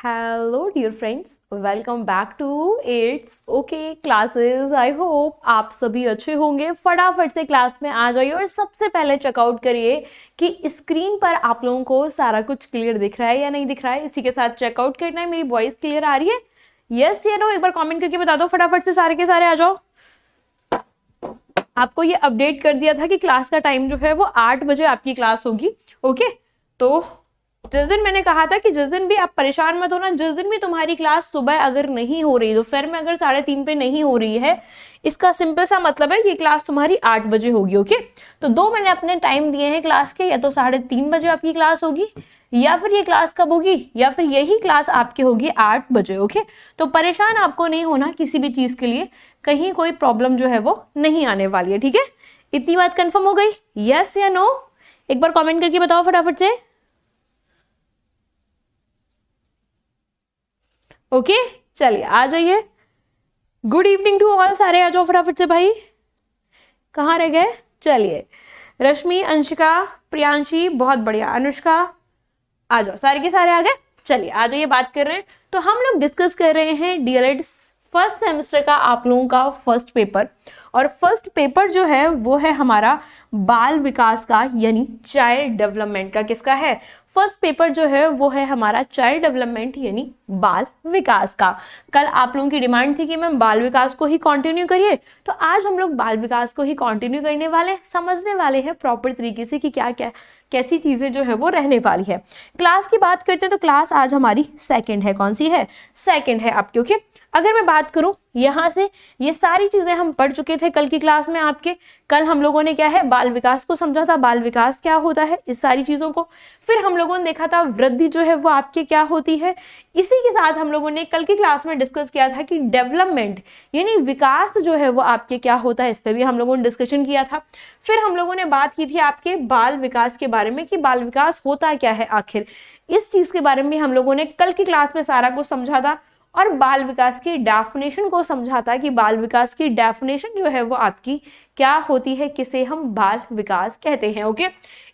Hello dear friends, welcome back to its okay classes. I hope आप सभी अच्छे होंगे। फटाफट से क्लास में आ जाइए और सबसे पहले चेकआउट करिए कि स्क्रीन पर आप लोगों को सारा कुछ क्लियर दिख रहा है या नहीं दिख रहा है। इसी के साथ चेकआउट करना है मेरी वॉइस क्लियर आ रही है, यस या नो। एक बार कमेंट करके बता दो फटाफट से, सारे के सारे आ जाओ। आपको ये अपडेट कर दिया था कि क्लास का टाइम जो है वो 8 बजे आपकी क्लास होगी। ओके, तो जिस दिन मैंने कहा था कि जिस दिन भी आप परेशान मत होना, जिस दिन भी तुम्हारी क्लास सुबह अगर नहीं हो रही, दोपहर में अगर 3:30 पे नहीं हो रही है, इसका सिंपल सा मतलब है ये क्लास तुम्हारी 8 बजे होगी। ओके, तो दो मैंने अपने टाइम दिए हैं क्लास के, या तो 3:30 बजे आपकी क्लास होगी, या फिर ये क्लास कब होगी, या फिर यही क्लास आपकी होगी 8 बजे। ओके, तो परेशान आपको नहीं होना किसी भी चीज के लिए, कहीं कोई प्रॉब्लम जो है वो नहीं आने वाली है। ठीक है, इतनी बात कंफर्म हो गई, यस या नो? एक बार कमेंट करके बताओ फटाफट से। ओके, चलिए आ जाइए। गुड इवनिंग टू ऑल, सारे आ जाओ फटाफट से भाई। कहाँ रह गए? चलिए, रश्मि, अंशिका, प्रियांशी, बहुत बढ़िया, अनुष्का आ जाओ, सारे के सारे आ गए। चलिए आ जाइए, बात कर रहे हैं। तो हम लोग डिस्कस कर रहे हैं डीएलएड फर्स्ट सेमेस्टर का, आप लोगों का फर्स्ट पेपर। और फर्स्ट पेपर जो है वो है हमारा बाल विकास का, यानी चाइल्ड डेवलपमेंट का। किसका है? फर्स्ट पेपर जो है वो है हमारा चाइल्ड डेवलपमेंट यानी बाल विकास का। कल आप लोगों की डिमांड थी कि मैम बाल विकास को ही कंटिन्यू करिए, तो आज हम लोग बाल विकास को ही कंटिन्यू करने वाले, समझने वाले हैं प्रॉपर तरीके से कि क्या क्या कैसी चीजें जो है वो रहने वाली है। क्लास की बात करते हैं तो क्लास आज हमारी सेकंड है। कौन सी है? सेकंड है आपकी। ओके, अगर मैं बात करूं यहाँ से, ये सारी चीजें हम पढ़ चुके थे कल की क्लास में आपके। कल हम लोगों ने क्या है, बाल विकास को समझा था, बाल विकास क्या होता है, इस सारी चीजों को। फिर हम लोगों ने देखा था वृद्धि जो है वो आपके क्या होती है। इसी के साथ हम लोगों ने कल की क्लास में डिस्कस किया था कि डेवलपमेंट यानी विकास जो है वो आपके क्या होता है, इस पर भी हम लोगों ने डिस्कशन किया था। फिर हम लोगों ने बात की थी आपके बाल विकास के बारे में कि बाल विकास होता क्या है आखिर, इस चीज के बारे में हम लोगों ने कल की क्लास में सारा कुछ समझा था। और बाल विकास की डेफिनेशन को समझा था कि बाल विकास की डेफिनेशन जो है वो आपकी क्या होती है, किसे हम बाल विकास कहते हैं। ओके,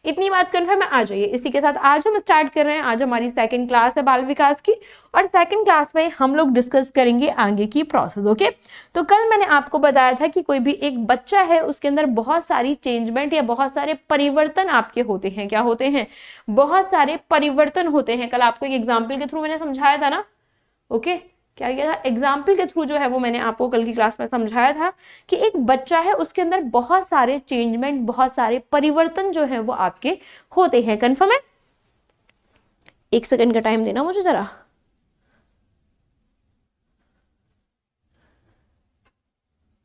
इतनी बात कंफर्म है, आ जाइए। इसी के साथ आज हम स्टार्ट कर रहे हैं। आज हमारी सेकंड क्लास है बाल विकास की, और सेकंड क्लास में हम लोग डिस्कस करेंगे आगे की प्रोसेस। ओके, तो कल मैंने आपको बताया था कि कोई भी एक बच्चा है, उसके अंदर बहुत सारी चेंजमेंट या बहुत सारे परिवर्तन आपके होते हैं। क्या होते हैं? बहुत सारे परिवर्तन होते हैं। कल आपको एक एग्जाम्पल के थ्रू मैंने समझाया था ना। ओके, क्या किया था? एग्जाम्पल के थ्रू जो है वो मैंने आपको कल की क्लास में समझाया था कि एक बच्चा है, उसके अंदर बहुत सारे चेंजमेंट, बहुत सारे परिवर्तन जो है वो आपके होते हैं। कंफर्म है? 1 सेकंड का टाइम देना मुझे जरा।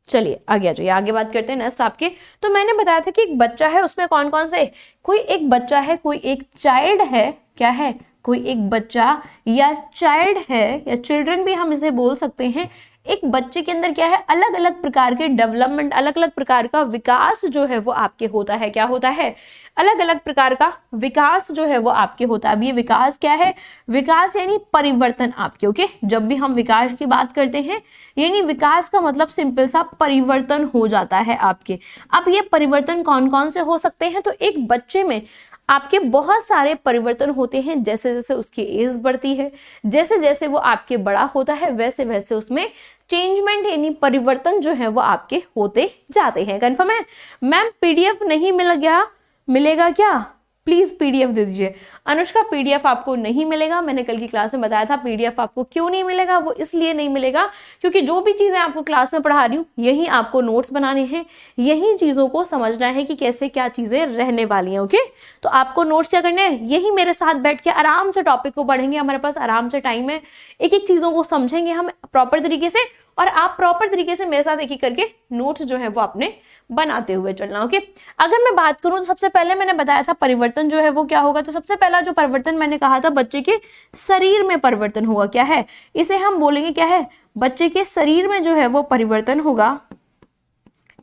चलिए आगे आ जाइए, आगे बात करते हैं नेक्स्ट आपके। तो मैंने बताया था कि एक बच्चा है, उसमें कौन कौन से, कोई एक बच्चा है, कोई एक चाइल्ड है। क्या है? कोई एक बच्चा या चाइल्ड है, या चिल्ड्रन भी हम इसे बोल सकते हैं। एक बच्चे के अंदर क्या है, अलग अलग प्रकार के डेवलपमेंट, अलग अलग प्रकार का विकास जो है वो आपके होता है। क्या होता है? अलग अलग प्रकार का विकास जो है वो आपके होता है। अब ये विकास क्या है? विकास यानी परिवर्तन आपके। ओके, जब भी हम विकास की बात करते हैं, यानी विकास का मतलब सिंपल सा परिवर्तन हो जाता है आपके। अब ये परिवर्तन कौन कौन से हो सकते हैं? तो एक बच्चे में आपके बहुत सारे परिवर्तन होते हैं। जैसे जैसे उसकी एज बढ़ती है, जैसे जैसे वो आपके बड़ा होता है, वैसे वैसे उसमें चेंजमेंट यानी परिवर्तन जो है वो आपके होते जाते हैं। कंफर्म है? मैम पीडीएफ नहीं मिल गया, मिलेगा क्या? प्लीज पीडीएफ दे दीजिए। अनुष्का, पीडीएफ आपको नहीं मिलेगा। मैंने कल की क्लास में बताया था पीडीएफ आपको क्यों नहीं मिलेगा। वो इसलिए नहीं मिलेगा क्योंकि जो भी चीजें आपको क्लास में पढ़ा रही हूँ, यही आपको नोट्स बनाने हैं, यही चीजों को समझना है कि कैसे क्या चीजें रहने वाली हैं। ओके, तो आपको नोट्स क्या करने हैं, यही मेरे साथ बैठ के आराम से टॉपिक को पढ़ेंगे। हमारे पास आराम से टाइम है, एक एक चीजों को समझेंगे हम प्रॉपर तरीके से, और आप प्रॉपर तरीके से मेरे साथ एक एक करके नोट्स जो है वो अपने बनाते हुए चलना। ओके, अगर मैं बात करूं तो सबसे पहले मैंने बताया था परिवर्तन जो है वो क्या होगा। तो सबसे पहला जो परिवर्तन मैंने कहा था, बच्चे के शरीर में परिवर्तन होगा। क्या है? इसे हम बोलेंगे क्या है, बच्चे के शरीर में जो है वो परिवर्तन होगा।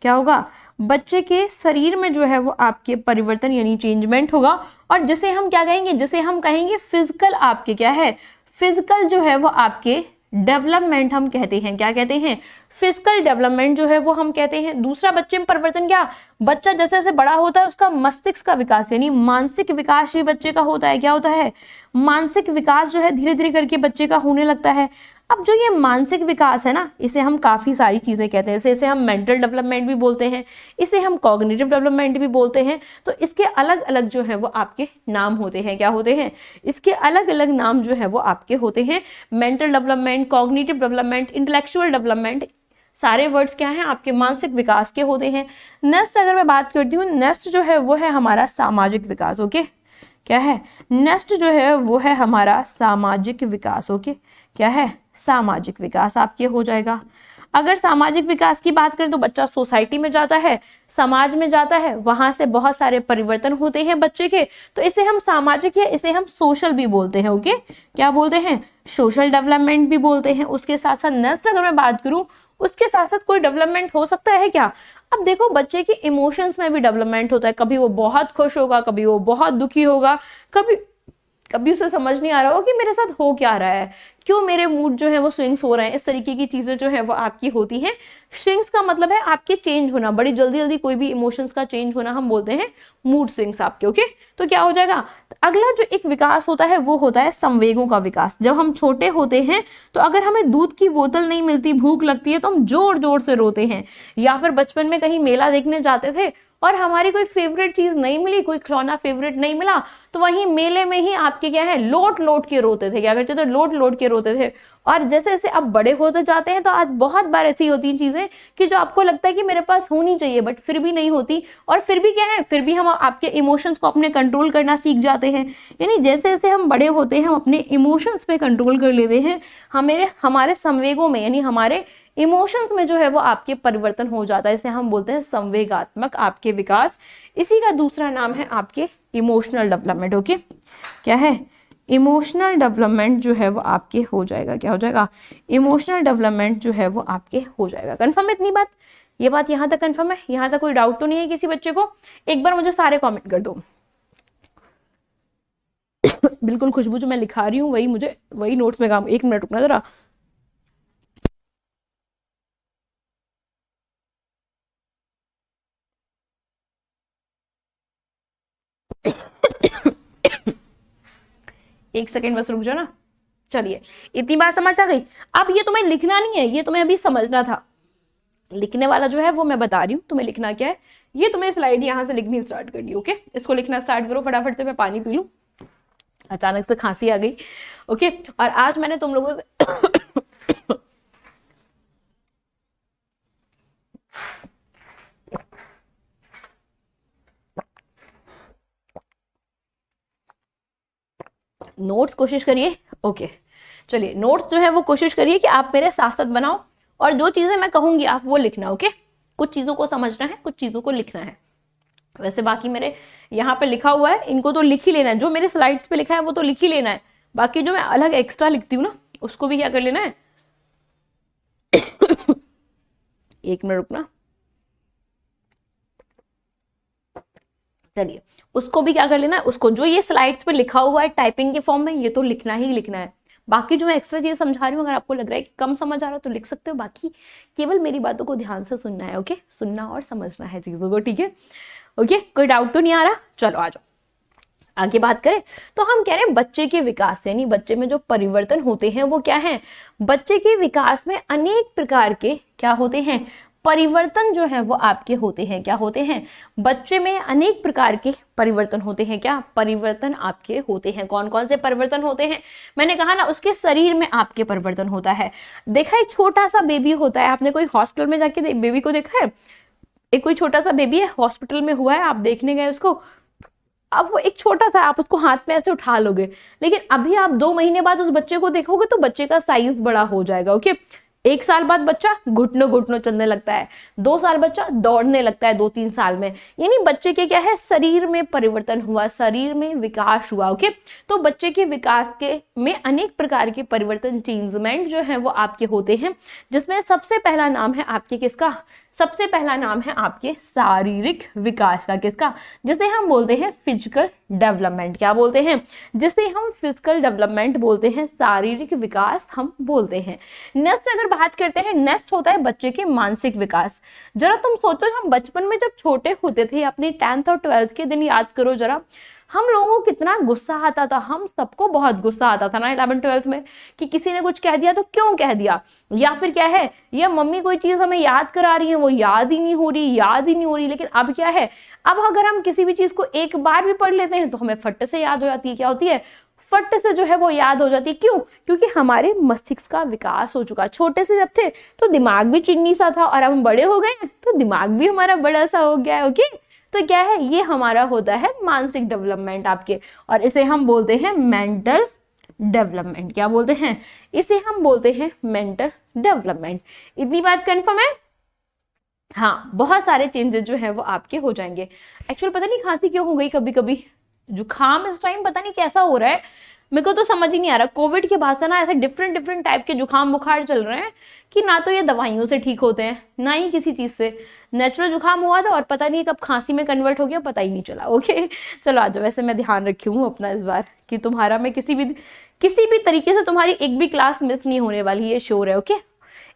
क्या होगा? बच्चे के शरीर में जो है वो आपके परिवर्तन यानी चेंजमेंट होगा। और जिसे हम क्या कहेंगे, जिसे हम कहेंगे फिजिकल, आपके क्या है, फिजिकल जो है वो आपके डेवलपमेंट हम कहते हैं। क्या कहते हैं? फिजिकल डेवलपमेंट जो है वो हम कहते हैं। दूसरा बच्चे में परिवर्तन क्या? बच्चा जैसे जैसे बड़ा होता है उसका मस्तिष्क का विकास यानी मानसिक विकास भी बच्चे का होता है। क्या होता है? मानसिक विकास जो है धीरे धीरे करके बच्चे का होने लगता है। अब जो ये मानसिक विकास है ना, इसे हम काफ़ी सारी चीज़ें कहते हैं। इसे हम मेंटल डेवलपमेंट भी बोलते हैं, इसे हम कॉग्निटिव डेवलपमेंट भी बोलते हैं। तो इसके अलग अलग जो है वो आपके नाम होते हैं। क्या होते हैं? इसके अलग अलग नाम जो है वो आपके होते हैं। Mental development, cognitive development, intellectual development, सारे वर्ड्स क्या हैं? आपके मानसिक विकास के होते हैं। नेक्स्ट अगर मैं बात करती हूँ, नेक्स्ट जो है वो है हमारा सामाजिक विकास। ओके, क्या है? नेक्स्ट जो है वो है हमारा सामाजिक विकास। ओके, क्या है? सामाजिक विकास आपके हो जाएगा। अगर सामाजिक विकास की बात करें तो बच्चा सोसाइटी में जाता है, समाज में जाता है, वहां से बहुत सारे परिवर्तन होते हैं बच्चे के, तो इसे हम सामाजिक या इसे हम सोशल भी बोलते हैं। ओके, क्या बोलते हैं? सोशल डेवलपमेंट भी बोलते हैं। उसके साथ साथ नेक्स्ट अगर मैं बात करूं, उसके साथ साथ कोई डेवलपमेंट हो सकता है क्या? अब देखो बच्चे के इमोशंस में भी डेवलपमेंट होता है। कभी वो बहुत खुश होगा, कभी वो बहुत दुखी होगा, कभी कभी उसे समझ नहीं आ रहा होगा कि मेरे साथ हो क्या रहा है, क्यों मेरे मूड जो है वो स्विंग्स हो रहे हैं। इस तरीके की चीजें जो है वो आपकी होती हैं। स्विंग्स का मतलब है आपके चेंज होना, बड़ी जल्दी जल्दी कोई भी इमोशंस का चेंज होना हम बोलते हैं मूड स्विंग्स आपके। ओके, तो क्या हो जाएगा? अगला जो एक विकास होता है वो होता है संवेगों का विकास। जब हम छोटे होते हैं तो अगर हमें दूध की बोतल नहीं मिलती, भूख लगती है, तो हम जोर जोर से रोते हैं। या फिर बचपन में कहीं मेला देखने जाते थे और हमारी कोई फेवरेट चीज नहीं मिली, कोई खिलौना फेवरेट नहीं मिला, तो वहीं मेले में ही आपके क्या है, लोट लोट के रोते थे। क्या करते थे? लोट लोट के रोते थे। और जैसे जैसे अब बड़े होते जाते हैं तो आज बहुत बार ऐसी होती हैं चीजें कि जो आपको लगता है कि मेरे पास होनी चाहिए बट फिर भी नहीं होती, और फिर भी क्या है, फिर भी हम आपके इमोशंस को अपने कंट्रोल करना सीख जाते हैं। यानी जैसे जैसे हम बड़े होते हैं हम अपने इमोशंस पे कंट्रोल कर लेते हैं। हमारे संवेगों में यानी हमारे इमोशंस में जो है वो आपके परिवर्तन हो जाता है। इसे हम बोलते हैं संवेगात्मक आपके विकास। इसी का दूसरा नाम है आपके इमोशनल डेवलपमेंट। ओके, क्या है? इमोशनल डेवलपमेंट जो है वो आपके हो जाएगा। क्या हो जाएगा? इमोशनल डेवलपमेंट जो है वो आपके हो जाएगा। कंफर्म है इतनी बात? ये बात यहाँ तक कंफर्म है? यहाँ तक कोई डाउट तो नहीं है किसी बच्चे को? एक बार मुझे सारे कमेंट कर दो। बिल्कुल खुशबू, जो मैं लिखा रही हूँ वही नोट्स में काम। एक मिनट रुकना जरा। एक सेकेंड बस रुक जाओ ना। चलिए, इतनी बात समझ आ गई। अब ये तुम्हें लिखना नहीं है, ये तुम्हें अभी समझना था। लिखने वाला जो है वो मैं बता रही हूँ तुम्हें लिखना क्या है। ये तुम्हें स्लाइड यहाँ से लिखनी स्टार्ट कर दी। ओके, इसको लिखना स्टार्ट करो फटाफट से। मैं पानी पी लूँ, अचानक से खांसी आ गई। ओके, और आज मैंने तुम लोगों से नोट्स कोशिश करिए। ओके, चलिए, नोट्स जो है वो कोशिश करिए कि आप मेरे साथ साथ बनाओ, और जो चीजें मैं कहूंगी आप वो लिखना। ओके, कुछ चीजों को समझना है, कुछ चीजों को लिखना है। वैसे बाकी मेरे यहाँ पे लिखा हुआ है, इनको तो लिख ही लेना है। जो मेरे स्लाइड्स पे लिखा है वो तो लिख ही लेना है। बाकी जो मैं अलग एक्स्ट्रा लिखती हूँ ना, उसको भी क्या कर लेना है। एक मिनट रुकना। चलिए, उसको भी क्या कर लेना है, उसको जो ये स्लाइड्स पे लिखा हुआ है टाइपिंग के फॉर्म में, ये तो लिखना ही लिखना है। बाकी जो मैं एक्स्ट्रा चीज समझा रही हूँ, अगर आपको लग रहा है कि कम समझ आ रहा है तो लिख सकते हो। बाकी केवल मेरी बातों को ध्यान से सुनना है। ओके, सुनना और समझना है चीजों को। ठीक है? ओके, कोई डाउट तो नहीं आ रहा? चलो आ जाओ, आगे बात करें। तो हम कह रहे हैं बच्चे के विकास यानी बच्चे में जो परिवर्तन होते हैं वो क्या है? बच्चे के विकास में अनेक प्रकार के क्या होते हैं? परिवर्तन जो है वो आपके होते हैं। क्या होते हैं? बच्चे में अनेक प्रकार के परिवर्तन होते हैं। क्या परिवर्तन आपके होते हैं? कौन कौन से परिवर्तन होते हैं? मैंने कहा ना, उसके शरीर में आपके परिवर्तन होता है। देखा, एक छोटा सा बेबी होता है, आपने कोई हॉस्पिटल में जाके बेबी को देखा है? एक कोई छोटा सा बेबी है, हॉस्पिटल में हुआ है, आप देखने गए उसको, अब वो एक छोटा सा, आप उसको हाथ में ऐसे उठा लोगे, लेकिन अभी आप 2 महीने बाद उस बच्चे को देखोगे तो बच्चे का साइज बड़ा हो जाएगा। ओके, 1 साल बाद बच्चा घुटनों घुटनों चलने लगता है, 2 साल बच्चा दौड़ने लगता है, 2-3 साल में। यानी बच्चे के क्या है? शरीर में परिवर्तन हुआ, शरीर में विकास हुआ। ओके, तो बच्चे के विकास के में अनेक प्रकार के परिवर्तन, चेंजमेंट जो है वो आपके होते हैं, जिसमें सबसे पहला नाम है आपके किसका? सबसे पहला नाम है आपके शारीरिक विकास का, किसका, जिसे हम बोलते हैं फिजिकल डेवलपमेंट। क्या बोलते हैं, जिसे हम फिजिकल डेवलपमेंट बोलते हैं, शारीरिक विकास हम बोलते हैं। नेक्स्ट अगर बात करते हैं, नेक्स्ट होता है बच्चे के मानसिक विकास। जरा तुम सोचो, हम बचपन में जब छोटे होते थे, अपनी 10th और 12th के दिन याद करो जरा, हम लोगों को कितना गुस्सा आता था, हम सबको बहुत गुस्सा आता था ना 11th 12th में, कि किसी ने कुछ कह दिया तो क्यों कह दिया, या फिर क्या है, या मम्मी कोई चीज हमें याद करा रही है, वो याद ही नहीं हो रही। लेकिन अब क्या है, अब अगर हम किसी भी चीज को एक बार भी पढ़ लेते हैं तो हमें फट से याद हो जाती है। क्या होती है, फट से जो है वो याद हो जाती है। क्यों, क्योंकि हमारे मस्तिष्क का विकास हो चुका। छोटे से जब थे तो दिमाग भी चिन्नी सा था, और अब हम बड़े हो गए तो दिमाग भी हमारा बड़ा सा हो गया है। ओके, तो क्या है, ये हमारा होता है मानसिक डेवलपमेंट आपके, और इसे हम बोलते हैं मेंटल डेवलपमेंट। क्या बोलते हैं, इसे हम बोलते हैं मेंटल डेवलपमेंट। इतनी बात कंफर्म है। हाँ, बहुत सारे चेंजेस जो है वो आपके हो जाएंगे। एक्चुअल पता नहीं खांसी क्यों हो गई, कभी कभी जुकाम इस टाइम पता नहीं कैसा हो रहा है, मेरे को तो समझ ही नहीं आ रहा। कोविड के बाद से ना ऐसे डिफरेंट टाइप के जुकाम बुखार चल रहे हैं कि ना तो ये दवाइयों से ठीक होते हैं, ना ही किसी चीज से। नेचुरल जुकाम हुआ था और पता नहीं कब खांसी में कन्वर्ट हो गया, पता ही नहीं चला। ओके, चलो आ जाओ। वैसे मैं ध्यान रखी हूँ अपना इस बार कि तुम्हारा मैं किसी भी तरीके से तुम्हारी एक भी क्लास मिस नहीं होने वाली, ये श्योर है। ओके,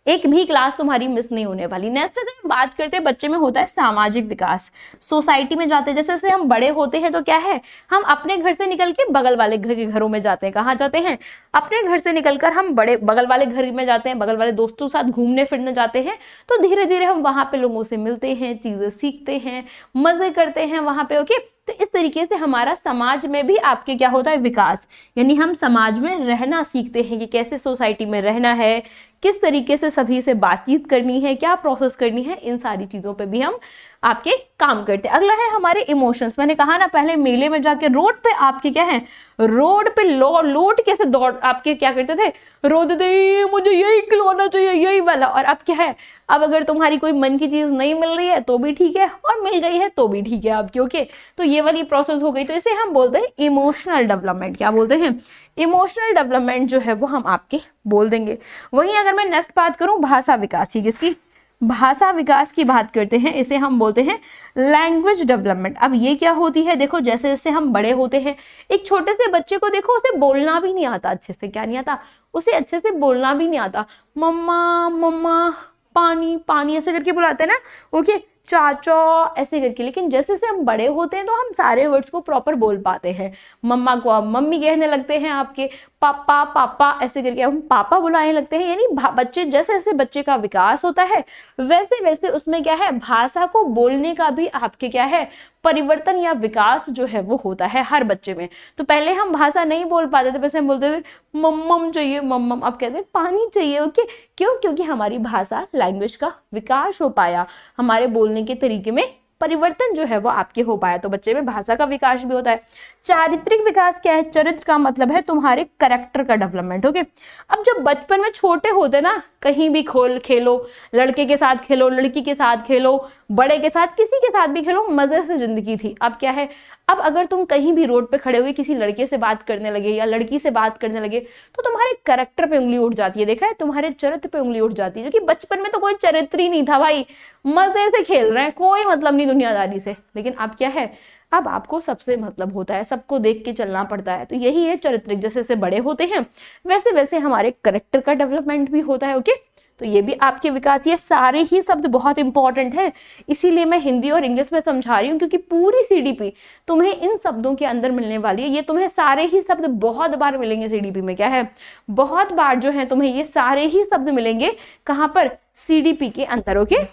एक भी क्लास तुम्हारी मिस नहीं होने वाली। नेक्स्ट अगर हम बात करते हैं, बच्चे में होता है सामाजिक विकास। सोसाइटी में जाते हैं, जैसे जैसे हम बड़े होते हैं तो क्या है, हम अपने घर से निकल के बगल वाले घर के घरों में जाते हैं। कहाँ जाते हैं, अपने घर से निकलकर हम बड़े बगल वाले घर में जाते हैं, बगल वाले दोस्तों के साथ घूमने फिरने जाते हैं। तो धीरे धीरे हम वहां पे लोगों से मिलते हैं, चीजें सीखते हैं, मजे करते हैं वहां पे। ओके, तो इस तरीके से हमारा समाज में भी आपके क्या होता है, विकास। यानी हम समाज में रहना सीखते हैं कि कैसे सोसाइटी में रहना है, किस तरीके से सभी से बातचीत करनी है, क्या प्रोसेस करनी है, इन सारी चीजों पे भी हम आपके काम करते हैं। अगला है हमारे इमोशंस। मैंने कहा ना पहले, मेले में जाके रोड पे आपके क्या है, रोड पे लोट कैसे दौड़ आपके क्या करते थे, रोड दे मुझे यही खिलौना चाहिए, यही वाला। और अब क्या है, अब अगर तुम्हारी कोई मन की चीज नहीं मिल रही है तो भी ठीक है, और मिल गई है तो भी ठीक है आपकी। ओके, तो ये वाली प्रोसेस हो गई। तो इसे हम बोलते हैं इमोशनल डेवलपमेंट। क्या बोलते हैं, इमोशनल डेवलपमेंट जो है वो हम आपके बोल देंगे। वहीं अगर मैं नेक्स्ट बात करूं, भाषा विकास की, किसकी, भाषा विकास की बात करते हैं, इसे हम बोलते हैं लैंग्वेज डेवलपमेंट। अब ये क्या होती है, देखो जैसे जैसे हम बड़े होते हैं, एक छोटे से बच्चे को देखो, उसे बोलना भी नहीं आता अच्छे से। क्या नहीं आता उसे, अच्छे से बोलना भी नहीं आता। मम्मा मम्मा, पानी पानी ऐसे करके बुलाते हैं ना, ओके, चाचा ऐसे करके। लेकिन जैसे जैसे हम बड़े होते हैं तो हम सारे वर्ड्स को प्रॉपर बोल पाते हैं। मम्मा को आप मम्मी कहने लगते हैं, आपके पापा पापा ऐसे करके हम पापा बुलाने लगते हैं। यानी बच्चे, जैसे जैसे बच्चे का विकास होता है वैसे वैसे उसमें क्या है, भाषा को बोलने का भी आपके क्या है, परिवर्तन या विकास जो है वो होता है हर बच्चे में। तो पहले हम भाषा नहीं बोल पाते थे, वैसे हम बोलते थे मम्मम चाहिए मम्मम, अब कहते हैं पानी चाहिए। ओके, क्यों, क्योंकि हमारी भाषा लैंग्वेज का विकास हो पाया, हमारे बोलने के तरीके में परिवर्तन जो है वो आपके हो पाया। तो बच्चे में भाषा का विकास भी होता है। चारित्रिक विकास क्या है, चरित्र का मतलब है तुम्हारे कैरेक्टर का डेवलपमेंट। ओके, अब जब बचपन में छोटे होते ना, कहीं भी खेलो, लड़के के साथ खेलो, लड़की के साथ खेलो, बड़े के साथ, किसी के साथ भी खेलो, मजे से जिंदगी थी। अब क्या है, अब अगर तुम कहीं भी रोड पे खड़े होगे, किसी लड़के से बात करने लगे या लड़की से बात करने लगे, तो तुम्हारे कैरेक्टर पे उंगली उठ जाती है। देखा है, तुम्हारे चरित्र पे उंगली उठ जाती है। जो कि बचपन में तो कोई चरित्र ही नहीं था भाई, मजे से खेल रहे हैं, कोई मतलब नहीं दुनियादारी से। लेकिन अब क्या है, अब आपको सबसे मतलब होता है, सबको देख के चलना पड़ता है। तो यही है चरित्रिक। जैसे जैसे बड़े होते हैं वैसे वैसे हमारे कैरेक्टर का डेवलपमेंट भी होता है। ओके, तो ये भी आपके विकास। ये सारे ही शब्द बहुत इंपॉर्टेंट हैं, इसीलिए मैं हिंदी और इंग्लिश में समझा रही हूँ, क्योंकि पूरी सीडीपी तुम्हें इन शब्दों के अंदर मिलने वाली है। ये तुम्हें सारे ही शब्द बहुत बार मिलेंगे सीडीपी में। क्या है, बहुत बार जो है तुम्हें ये सारे ही शब्द मिलेंगे। कहाँ पर, सीडीपी के अंदर। ओके,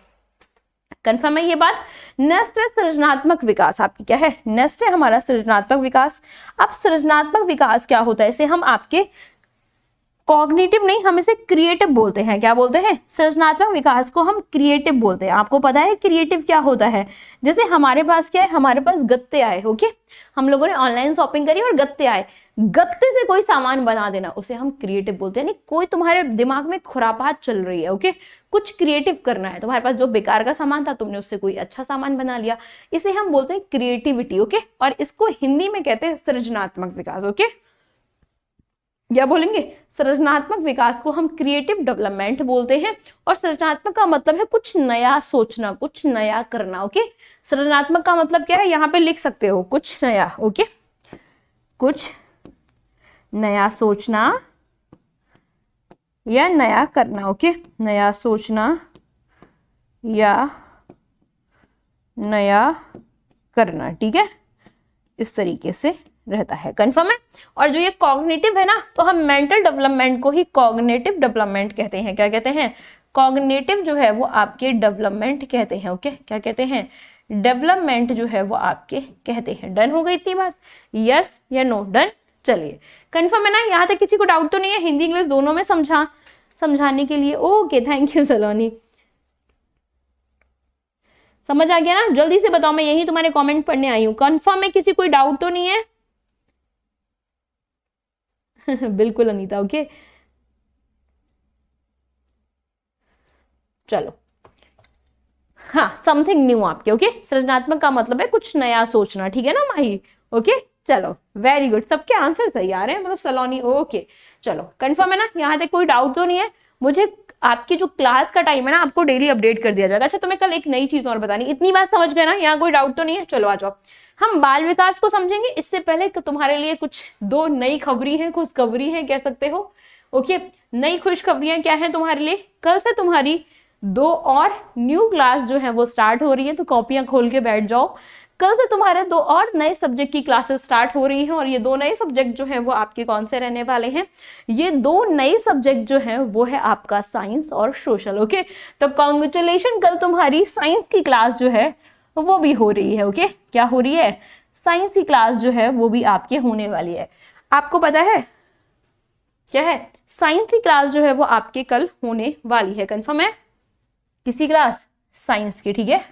कंफर्म है ये बात। नेक्स्ट है सृजनात्मक विकास। आपकी क्या है, नेक्स्ट है हमारा सृजनात्मक विकास। अब सृजनात्मक विकास क्या होता है, इसे हम आपके कॉग्निटिव नहीं, हम इसे क्रिएटिव बोलते हैं। क्या बोलते हैं, सृजनात्मक विकास को हम क्रिएटिव बोलते हैं। आपको पता है क्रिएटिव क्या होता है, जैसे हमारे पास क्या है, हमारे पास गत्ते आए। ओके, हम लोगों ने ऑनलाइन शॉपिंग करी और गत्ते आए, गत्ते से कोई सामान बना देना, उसे हम क्रिएटिव बोलते हैं। कोई तुम्हारे दिमाग में खुरापात चल रही है, ओके, कुछ क्रिएटिव करना है, तुम्हारे पास जो बेकार का सामान था तुमने उससे कोई अच्छा सामान बना लिया, इसे हम बोलते हैं क्रिएटिविटी। ओके, और इसको हिंदी में कहते हैं सृजनात्मक विकास। ओके, क्या बोलेंगे, सृजनात्मक विकास को हम क्रिएटिव डेवलपमेंट बोलते हैं। और सृजनात्मक का मतलब है कुछ नया सोचना, कुछ नया करना। ओके, सृजनात्मक का मतलब क्या है, यहाँ पे लिख सकते हो कुछ नया। ओके, कुछ नया सोचना या नया करना। ओके, नया सोचना या नया करना, ठीक है, इस तरीके से रहता है। कंफर्म है। और जो ये कॉग्निटिव है ना, तो हम मेंटल डेवलपमेंट को ही कॉग्निटिव डेवलपमेंट कहते हैं। क्या कहते हैं, कॉग्निटिव जो है वो आपके डेवलपमेंट कहते हैं। ओके, क्या कहते हैं, डेवलपमेंट जो है वो आपके कहते हैं। डन हो गई इतनी बात, यस या नो, डन। चलिए, कंफर्म है ना, यहाँ तक किसी को डाउट तो नहीं है, हिंदी इंग्लिश दोनों में समझाने के लिए। ओके, थैंक यू सलोनी, समझ आ गया ना। जल्दी से बताओ, मैं यही तुम्हारे कमेंट पढ़ने आई हूँ। कंफर्म है, किसी कोई डाउट तो नहीं है। बिल्कुल अनीता, ओके चलो। हाँ, समथिंग न्यू आपके। ओके, सृजनात्मक का मतलब है कुछ नया सोचना, ठीक है ना माही। ओके, चलो, वेरी गुड, सबके आंसर सही आ रहे हैं, मतलब सलोनी। ओके, चलो, कंफर्म है ना, यहाँ तक कोई डाउट तो नहीं है। मुझे आपकी जो क्लास का टाइम है ना, आपको डेली अपडेट कर दिया जाएगा। अच्छा, तुम्हें कल एक नई चीज और बतानी, इतनी बात समझ गए ना, यहाँ कोई डाउट तो नहीं है। चलो आ जाओ, हम बाल विकास को समझेंगे। इससे पहले तुम्हारे लिए कुछ दो नई खबरी है, खुशखबरी है कह सकते हो। ओके, नई खुशखबरियां क्या है तुम्हारे लिए, कल से तुम्हारी 2 और न्यू क्लास जो है वो स्टार्ट हो रही है, तो कॉपियां खोल के बैठ जाओ। कल से तुम्हारे 2 और नए सब्जेक्ट की क्लासेस स्टार्ट हो रही हैं, और ये 2 नए सब्जेक्ट जो हैं वो आपके कौन से रहने वाले हैं, ये 2 नए सब्जेक्ट जो हैं वो है आपका साइंस और सोशल। ओके, तो कॉन्ग्रेचुलेशन, कल तुम्हारी साइंस की क्लास जो है वो भी हो रही है। ओके, क्या हो रही है, साइंस की क्लास जो है वो भी आपके होने वाली है। आपको पता है क्या है, साइंस की क्लास जो है वो आपके कल होने वाली है। कंफर्म है, किसी क्लास, साइंस की, ठीक है।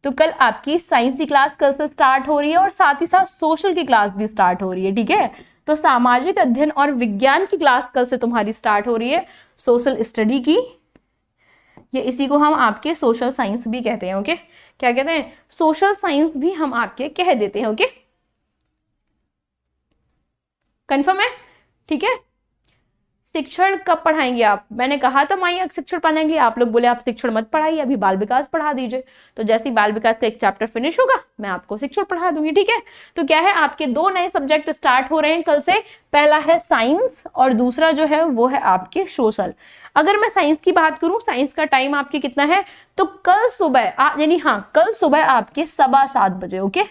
तो कल आपकी साइंस की क्लास कल से स्टार्ट हो रही है, और साथ ही साथ सोशल की क्लास भी स्टार्ट हो रही है, ठीक है। तो सामाजिक अध्ययन और विज्ञान की क्लास कल से तुम्हारी स्टार्ट हो रही है, सोशल स्टडी की। ये इसी को हम आपके सोशल साइंस भी कहते हैं। ओके, क्या कहते हैं, सोशल साइंस भी हम आपके कह देते हैं। ओके, कंफर्म है, ठीक है। शिक्षण कब पढ़ाएंगे आप, मैंने कहा था माई शिक्षण पढ़ाएंगे, आप लोग बोले आप शिक्षण मत पढ़ाइए, अभी बाल विकास पढ़ा दीजिए। तो जैसे ही बाल विकास का एक चैप्टर फिनिश होगा, मैं आपको शिक्षण पढ़ा दूंगी, ठीक है। तो क्या है, आपके 2 नए सब्जेक्ट स्टार्ट हो रहे हैं कल से। पहला है साइंस, और दूसरा जो है वो है आपके सोशल। अगर मैं साइंस की बात करूं, साइंस का टाइम आपके कितना है, तो कल सुबह यानी हाँ, कल सुबह आपके 7:15 बजे। ओके,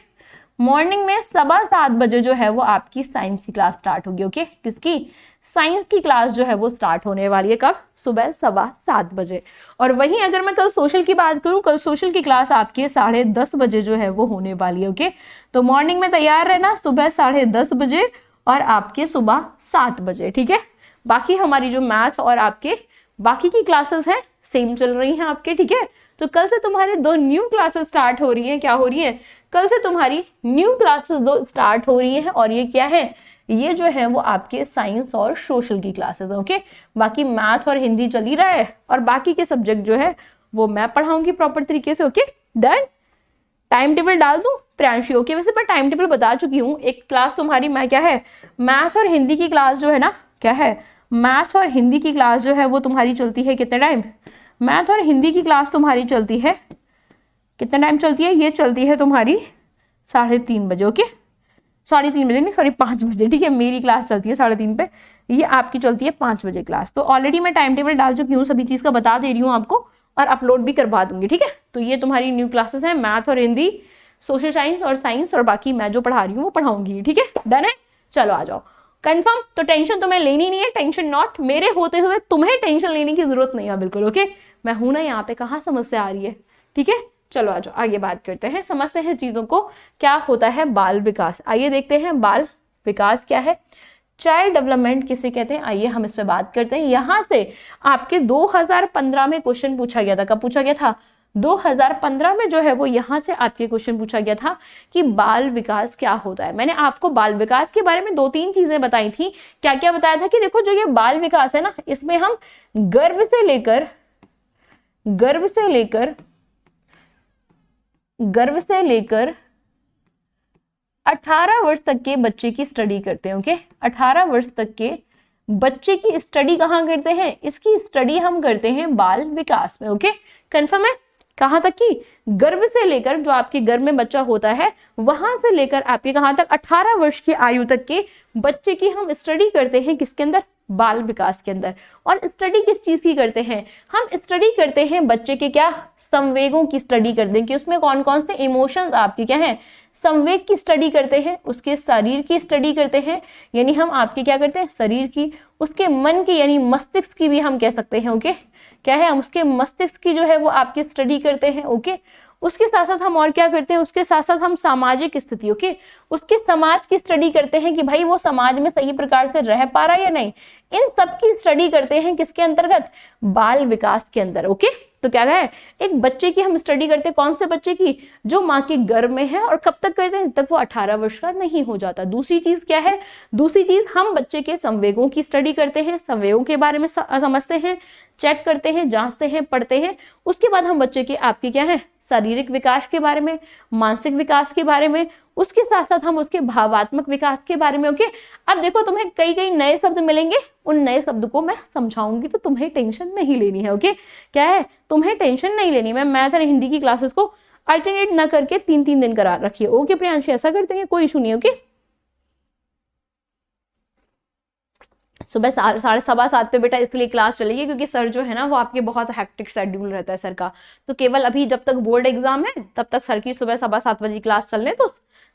मॉर्निंग में 7:15 बजे जो है वो आपकी साइंस की क्लास स्टार्ट होगी। ओके, किसकी, साइंस की क्लास जो है वो स्टार्ट होने वाली है, कब, सुबह 7:15 बजे। और वहीं अगर मैं कल सोशल की बात करूं, कल सोशल की क्लास आपके 10:30 बजे जो है वो होने वाली है। ओके, तो मॉर्निंग में तैयार रहना, सुबह 10:30 बजे और आपके सुबह 7 बजे, ठीक है। बाकी हमारी जो मैथ और आपके बाकी की क्लासेस हैं सेम चल रही हैं आपके, ठीक है। तो कल से तुम्हारे 2 न्यू क्लासेस स्टार्ट हो रही हैं। क्या हो रही है, कल से तुम्हारी न्यू क्लासेस 2 स्टार्ट हो रही हैं, और ये क्या है, ये जो है वो आपके साइंस और सोशल की क्लासेस है। ओके, बाकी मैथ और हिंदी चल ही रहा है, और बाकी के सब्जेक्ट जो है वो मैं पढ़ाऊंगी प्रॉपर तरीके से। Okay, done. टाइम टेबल डाल दूं प्रियांशी? ओके, वैसे मैं टाइम टेबल बता चुकी हूँ। एक क्लास तुम्हारी मैं क्या है, मैथ और हिंदी की क्लास जो है ना, क्या है, मैथ और हिंदी की क्लास जो है वो तुम्हारी चलती है कितने टाइम, मैथ और हिंदी की क्लास तुम्हारी चलती है कितने टाइम चलती है, ये चलती है तुम्हारी 3:30 बजे। ओके, 3:30 बजे नहीं, सॉरी 5 बजे, ठीक है। मेरी क्लास चलती है 3:30 पे, ये आपकी चलती है 5 बजे क्लास। तो ऑलरेडी मैं टाइम टेबल डाल चुकी हूँ, सभी चीज़ का बता दे रही हूँ आपको, और अपलोड भी करवा दूंगी, ठीक है। तो ये तुम्हारी न्यू क्लासेस हैं, मैथ और हिंदी, सोशल साइंस और साइंस, और बाकी मैं जो पढ़ा रही हूँ वो पढ़ाऊंगी, ठीक है। डन है, चलो आ जाओ। कंफर्म, तो टेंशन तुम्हें लेनी नहीं है, टेंशन नॉट, मेरे होते हुए तुम्हें टेंशन लेने की जरूरत नहीं है बिल्कुल। ओके, मैं हूं ना यहाँ पे, कहाँ समस्या आ रही है, ठीक है। चलो आ जाओ, आगे बात करते हैं, समझते हैं चीजों को, क्या होता है बाल विकास। आइए देखते हैं बाल विकास क्या है, चाइल्ड डेवलपमेंट किसे कहते हैं, आइए हम इस पे बात करते हैं। यहां से आपके 2015 में क्वेश्चन पूछा गया था, कब पूछा गया था, 2015 में जो है वो यहां से आपके क्वेश्चन पूछा गया था कि बाल विकास क्या होता है। मैंने आपको बाल विकास के बारे में 2-3 चीजें बताई थी। क्या क्या बताया था कि देखो, जो ये बाल विकास है ना, इसमें हम गर्भ से लेकर 18 वर्ष तक के बच्चे की स्टडी करते हैं। ओके, 18 वर्ष तक के बच्चे की स्टडी कहाँ करते हैं, इसकी स्टडी हम करते हैं बाल विकास में। ओके, कंफर्म है? कहाँ तक की, गर्भ से लेकर, जो आपके गर्भ में बच्चा होता है वहां से लेकर आपके कहाँ तक, 18 वर्ष की आयु तक के बच्चे की हम स्टडी करते हैं, किसके अंदर, बाल विकास के अंदर। और स्टडी किस चीज की करते हैं, हम स्टडी करते हैं बच्चे के क्या, संवेगों की स्टडी करते हैं कि उसमें कौन कौन से इमोशंस आपके क्या है, संवेग की स्टडी करते हैं, उसके शरीर की स्टडी करते हैं, यानी हम आपके क्या करते हैं, शरीर की, उसके मन की यानी मस्तिष्क की भी हम कह सकते हैं। ओके, क्या है, हम उसके मस्तिष्क की जो है वो आपकी स्टडी करते हैं। ओके, उसके साथ साथ हम और क्या करते हैं, उसके साथ साथ हम सामाजिक स्थिति, ओके, उसके समाज की स्टडी करते हैं कि भाई वो समाज में सही प्रकार से रह पा रहा है या नहीं, इन सब की स्टडी करते हैं किसके अंतर्गत, बाल विकास के अंदर। ओके, तो क्या है, एक बच्चे की हम स्टडी करते हैं, कौन से बच्चे की, जो माँ के गर्भ में है, और कब तक करते हैं, तक वो 18 वर्ष का नहीं हो जाता। दूसरी चीज क्या है, दूसरी चीज हम बच्चे के संवेगों की स्टडी करते हैं, संवेगों के बारे में समझते हैं, चेक करते हैं, जांचते हैं, पढ़ते हैं। उसके बाद हम बच्चे के आपके क्या है, शारीरिक विकास के बारे में, मानसिक विकास के बारे में, उसके साथ साथ हम उसके भावात्मक विकास के बारे में। ओके, अब देखो तुम्हें कई कई नए शब्द मिलेंगे, उन नए शब्द को मैं समझाऊंगी, तो तुम्हें टेंशन नहीं लेनी है। ओके, क्या है, तुम्हें टेंशन नहीं लेनी। मैं मैथ और हिंदी की क्लासेस को अल्टरनेट ना करके 3-3 दिन करा रखिए। ओके प्रियांशी, ऐसा करते हैं, कोई इशू नहीं। ओके, सुबह 7:15 पे बेटा इसलिए क्लास चलेगी क्योंकि सर जो है ना वो आपके बहुत हेक्टिक शेड्यूल रहता है सर का, तो केवल अभी जब तक बोर्ड एग्जाम है तब तक सर की सुबह 7:15 क्लास चलने तो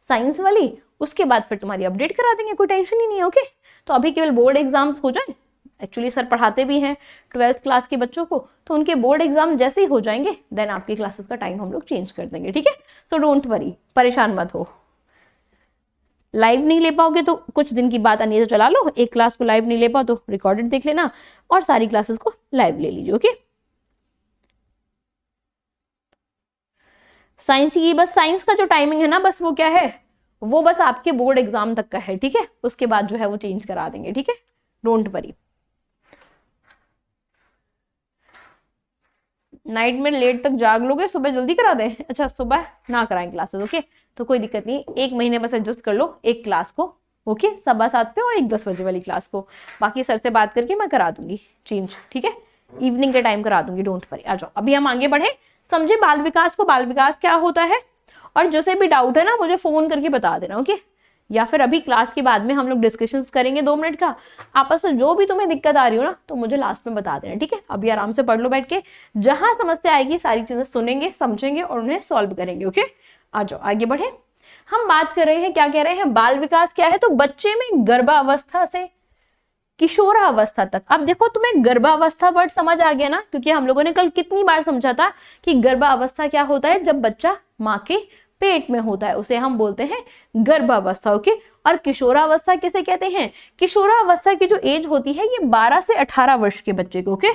साइंस वाली, उसके बाद फिर तुम्हारी अपडेट करा देंगे, कोई टेंशन ही नहीं है। ओके, तो अभी केवल बोर्ड एग्जाम्स हो जाए, एक्चुअली सर पढ़ाते भी हैं 12th क्लास के बच्चों को, तो उनके बोर्ड एग्जाम जैसे ही हो जाएंगे देन आपकी क्लासेस का टाइम हम लोग चेंज कर देंगे। ठीक है, सो डोंट वरी, परेशान मत हो। लाइव नहीं ले पाओगे तो कुछ दिन की बात आनी है तो चला लो, एक क्लास को लाइव नहीं ले पाओ तो रिकॉर्डेड देख लेना, और सारी क्लासेस को लाइव ले लीजिए। ओके, साइंस की बस, साइंस का जो टाइमिंग है ना बस वो क्या है, वो बस आपके बोर्ड एग्जाम तक का है। ठीक है, उसके बाद जो है वो चेंज करा देंगे। ठीक है, डोंट वरी। नाइट में लेट तक जाग लोगे, सुबह जल्दी करा दें, अच्छा सुबह ना कराएं क्लासेस। ओके, तो कोई दिक्कत नहीं, 1 महीने बस एडजस्ट कर लो एक क्लास को। ओके, 7:15 पे और एक 10 बजे वाली क्लास को, बाकी सर से बात करके मैं करा दूंगी चेंज। ठीक है, इवनिंग के टाइम करा दूंगी, डोंट वरी। आ जाओ, अभी हम आगे बढ़े, समझे बाल विकास को, बाल विकास क्या होता है, और जैसे भी डाउट है ना मुझे फोन करके बता देना। ओके, या फिर अभी क्लास के बाद में हम लोग डिस्कशंस करेंगे 2 मिनट का, आपस में जो भी तुम्हें दिक्कत आ रही हो ना तो मुझे लास्ट में बता देना। ठीक है, अभी आराम से पढ़ लो बैठ के, जहां समस्या आएगी सारी चीजें सुनेंगे, समझेंगे और उन्हें सॉल्व करेंगे। ओके, आ जाओ आगे बढ़े। हम बात कर रहे हैं, क्या कह रहे हैं, बाल विकास क्या है, तो बच्चे में गर्भावस्था से किशोरावस्था तक। अब देखो तुम्हें गर्भावस्था वर्ड समझ आ गया ना, क्योंकि हम लोगों ने कल कितनी बार समझा था कि गर्भावस्था क्या होता है, जब बच्चा माँ के पेट में होता है उसे हम बोलते हैं गर्भावस्था। ओके, और किशोरावस्था किसे कहते हैं, किशोरावस्था की जो एज होती है ये 12 से 18 वर्ष के बच्चे को। ओके,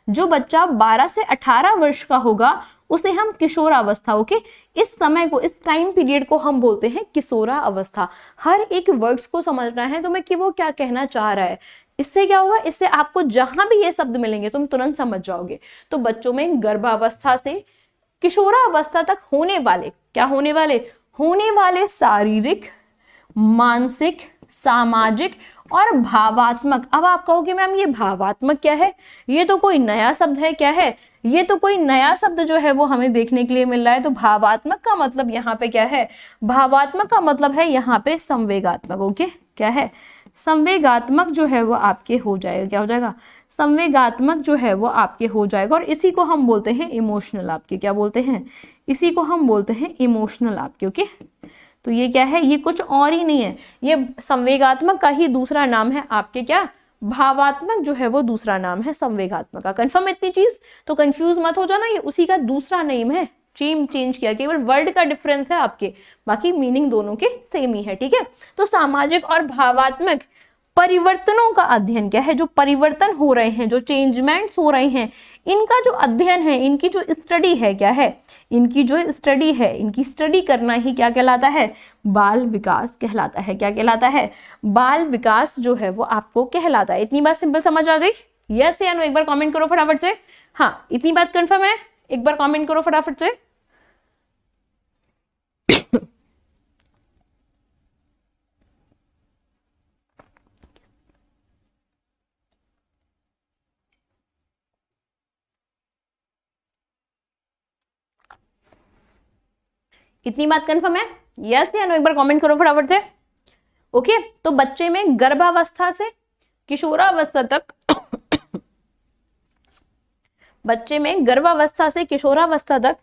जो बच्चा 12 से 18 वर्ष का होगा उसे हम किशोरावस्था, ओके, इस समय को, इस टाइम पीरियड को हम बोलते हैं किशोरावस्था। हर एक वर्ड्स को समझना है तुम्हें कि वो क्या कहना चाह रहा है। इससे क्या होगा, इससे आपको जहां भी ये शब्द मिलेंगे तुम तुरंत समझ जाओगे। तो बच्चों में गर्भावस्था से किशोरावस्था तक होने वाले, क्या होने वाले शारीरिक, मानसिक, सामाजिक और भावात्मक। अब आप कहोगे मैम ये भावात्मक क्या है, ये तो कोई नया शब्द है, क्या है, ये तो कोई नया शब्द जो है वो हमें देखने के लिए मिल रहा है। तो भावात्मक का मतलब यहाँ पे क्या है, भावात्मक का मतलब है यहाँ पे संवेगात्मक। ओके, क्या है, संवेगात्मक जो है वो आपके हो जाएगा, क्या हो जाएगा, संवेगात्मक जो है वो आपके हो जाएगा। और इसी को हम बोलते हैं इमोशनल आपके, क्या बोलते हैं, इसी को हम बोलते हैं इमोशनल आपके। ओके, तो ये क्या है, ये कुछ और ही नहीं है, ये संवेगात्मक का ही दूसरा नाम है आपके, क्या, भावात्मक जो है वो दूसरा नाम है संवेगात्मक का। कंफर्म इतनी चीज, तो कंफ्यूज मत हो जाना, ये उसी का दूसरा नेम है, चेंज किया, केवल वर्ड का डिफरेंस है आपके, बाकी मीनिंग दोनों के सेम ही है। ठीक है, तो सामाजिक और भावात्मक परिवर्तनों का अध्ययन क्या है, जो परिवर्तन हो रहे हैं, जो चेंजमेंट्स हो रहे हैं, इनका जो अध्ययन है, इनकी जो स्टडी है, क्या है, इनकी जो स्टडी है, इनकी स्टडी करना ही क्या कहलाता है, बाल विकास कहलाता है। क्या कहलाता है, बाल विकास जो है वो आपको कहलाता है। इतनी बात सिंपल समझ आ गई, यस या नो, एक बार कमेंट करो फटाफट से। हाँ, इतनी बात कंफर्म है, एक बार कमेंट करो फटाफट से। इतनी बात कंफर्म है? यस या नो, एक बार कमेंट करो फटाफट से। ओके, तो बच्चे में गर्भावस्था से किशोरावस्था तक बच्चे में गर्भावस्था से किशोरावस्था तक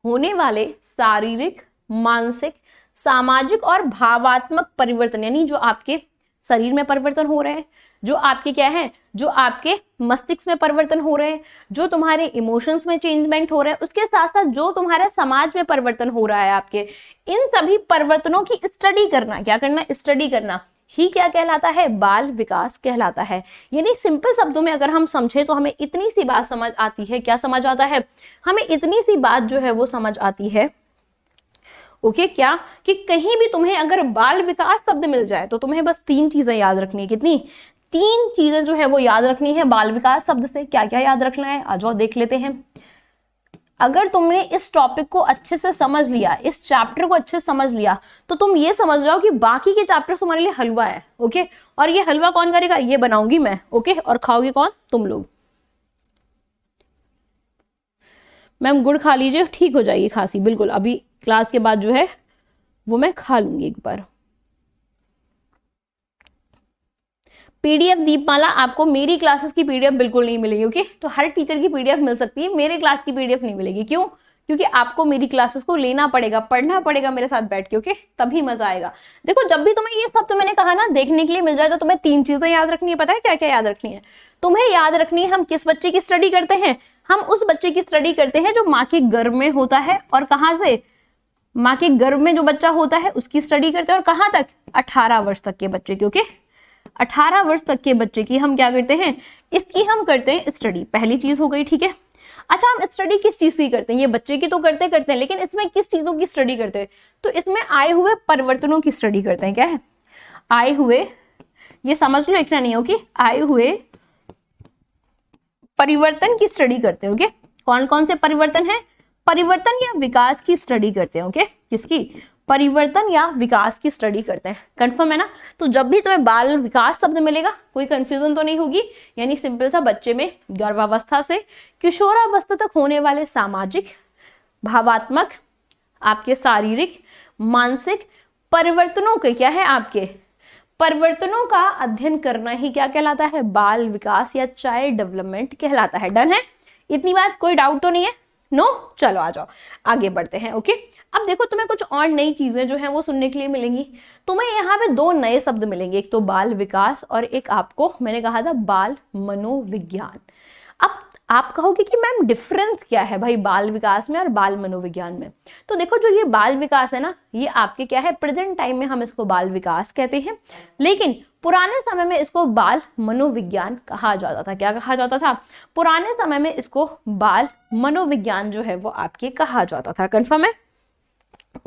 होने वाले शारीरिक, मानसिक, सामाजिक और भावात्मक परिवर्तन, यानी जो आपके शरीर में परिवर्तन हो रहे हैं, जो आपके क्या है, जो आपके मस्तिष्क में परिवर्तन हो रहे हैं, जो तुम्हारे इमोशंस में चेंजमेंट हो रहे हैं, उसके साथ साथ जो तुम्हारे समाज में परिवर्तन हो रहा है आपके, इन सभी परिवर्तनों की स्टडी करना, क्या करना, स्टडी करना ही क्या कहलाता है, बाल विकास कहलाता है। यानी सिंपल शब्दों में अगर हम समझे तो हमें इतनी सी बात समझ आती है, क्या समझ आता है, हमें इतनी सी बात जो है वो समझ आती है, ओके, क्या कि कहीं भी तुम्हें अगर बाल विकास शब्द मिल जाए तो तुम्हें बस 3 चीजें याद रखनी है। कितनी? 3 चीजें जो है वो याद रखनी है बाल विकास शब्द से। क्या क्या याद रखना है, आ जाओ देख लेते हैं। अगर तुमने इस टॉपिक को अच्छे से समझ लिया, इस चैप्टर को अच्छे से समझ लिया, तो तुम ये समझ जाओ कि बाकी के चैप्टर तुम्हारे लिए हलवा है, ओके। और ये हलवा कौन करेगा, ये बनाऊंगी मैं, ओके, और खाओगे कौन, तुम लोग। मैम गुड़ खा लीजिए, ठीक हो जाएगी खांसी, बिल्कुल अभी क्लास के बाद जो है वो मैं खा लूंगी एक बार। पीडीएफ दीपमाला, आपको मेरी क्लासेस की पीडीएफ बिल्कुल नहीं मिलेगी, ओके। तो हर टीचर की पीडीएफ मिल सकती है, मेरे क्लास की पीडीएफ नहीं मिलेगी। क्यों? क्योंकि आपको मेरी क्लासेस को लेना पड़ेगा, पढ़ना पड़ेगा मेरे साथ बैठ के, ओके, तभी मजा आएगा। देखो, जब भी तुम्हें ये सब तो मैंने कहा ना देखने के लिए मिल जाए, तो तुम्हें 3 चीजें याद रखनी है। पता है क्या क्या याद रखनी है? तुम्हें याद रखनी है हम किस बच्चे की स्टडी करते हैं। हम उस बच्चे की स्टडी करते हैं जो माँ के गर्भ में होता है, और कहाँ से, माँ के गर्भ में जो बच्चा होता है उसकी स्टडी करते हैं। और कहाँ तक? 18 वर्ष तक के बच्चे की, ओके। 18 वर्ष तक के बच्चे की हम क्या करते हैं, इसकी हम करते हैं स्टडी। पहली चीज हो गई, ठीक है। अच्छा, हम स्टडी किस चीज की करते हैं, ये बच्चे की तो करते हैं, लेकिन इसमें किस चीजों की स्टडी करते हैं, तो इसमें आए हुए परिवर्तनों की स्टडी करते हैं। क्या है? आए हुए, ये समझ लो, इतना नहीं हो कि आए हुए परिवर्तन की स्टडी करते हैं, ओके। कौन कौन से परिवर्तन है? परिवर्तन या विकास की स्टडी करते हैं, ओके। किसकी? परिवर्तन या विकास की स्टडी करते हैं। कंफर्म है ना? तो जब भी तुम्हें बाल विकास शब्द मिलेगा, कोई कंफ्यूजन तो नहीं होगी। यानी सिंपल सा, बच्चे में गर्भावस्था से किशोरावस्था तक होने वाले सामाजिक, भावात्मक, आपके शारीरिक, मानसिक परिवर्तनों के क्या है, आपके परिवर्तनों का अध्ययन करना ही क्या कहलाता है, बाल विकास या चाइल्ड डेवलपमेंट कहलाता है। डन है? इतनी बात, कोई डाउट तो नहीं है? नो? चलो आ जाओ, आगे बढ़ते हैं, ओके। अब देखो, तुम्हें कुछ और नई चीजें जो हैं वो सुनने के लिए मिलेंगी। तुम्हें यहाँ पे 2 नए शब्द मिलेंगे, एक तो बाल विकास और एक आपको मैंने कहा था बाल मनोविज्ञान। अब आप कहोगे कि मैम डिफरेंस क्या है भाई बाल विकास में और बाल मनोविज्ञान में? तो देखो, जो ये बाल विकास है ना, ये आपके क्या है, प्रेजेंट टाइम में हम इसको बाल विकास कहते हैं, लेकिन पुराने समय में इसको बाल मनोविज्ञान कहा जाता था। क्या कहा जाता था? पुराने समय में इसको बाल मनोविज्ञान जो है वो आपके कहा जाता था। कंफर्म है?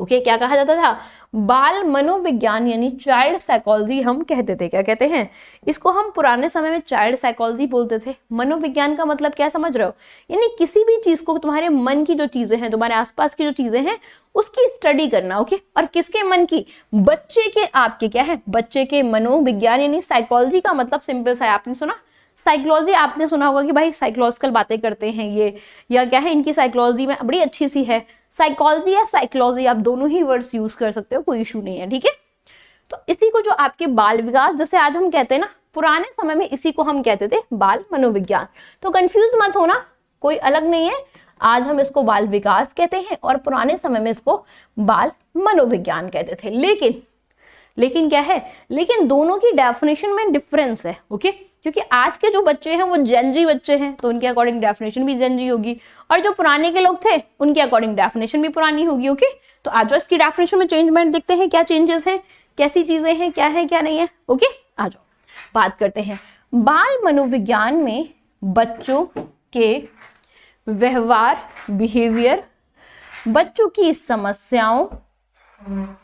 ओके, क्या कहा जाता था? बाल मनोविज्ञान, यानी चाइल्ड साइकोलॉजी हम कहते थे। क्या कहते हैं? इसको हम पुराने समय में चाइल्ड साइकोलॉजी बोलते थे। मनोविज्ञान का मतलब क्या समझ रहे हो? यानी किसी भी चीज को, तुम्हारे मन की जो चीजें हैं, तुम्हारे आसपास की जो चीजें हैं, उसकी स्टडी करना, ओके। और किसके मन की? बच्चे के, आपके क्या है, बच्चे के मनोविज्ञान, यानी साइकोलॉजी का मतलब सिंपल सा है, आपने सुना साइकोलॉजी, आपने सुना होगा कि भाई साइकोलॉजिकल बातें करते हैं ये, या क्या है, इनकी साइकोलॉजी में बड़ी अच्छी सी है। साइकोलॉजी या साइकोलॉजी, आप दोनों ही वर्ड्स यूज कर सकते हो, कोई इशू नहीं है, ठीक है। तो इसी को जो आपके बाल विकास, जैसे आज हम कहते हैं ना, पुराने समय में इसी को हम कहते थे बाल मनोविज्ञान। तो कंफ्यूज मत होना, कोई अलग नहीं है। आज हम इसको बाल विकास कहते हैं और पुराने समय में इसको बाल मनोविज्ञान कहते थे। लेकिन क्या है, लेकिन दोनों की डेफिनेशन में डिफरेंस है, ओके। क्योंकि आज के जो बच्चे हैं वो जेनजी बच्चे हैं, तो उनके अकॉर्डिंग डेफिनेशन भी जेनजी होगी, और जो पुराने के लोग थे उनके अकॉर्डिंग डेफिनेशन भी पुरानी होगी, ओके। तो आज इसकी डेफिनेशन में चेंजमेंट देखते हैं, क्या चेंजेस हैं, कैसी चीजें हैं, क्या है क्या नहीं है, ओके। आ जाओ बात करते हैं। बाल मनोविज्ञान में बच्चों के व्यवहार, बिहेवियर, बच्चों की समस्याओं,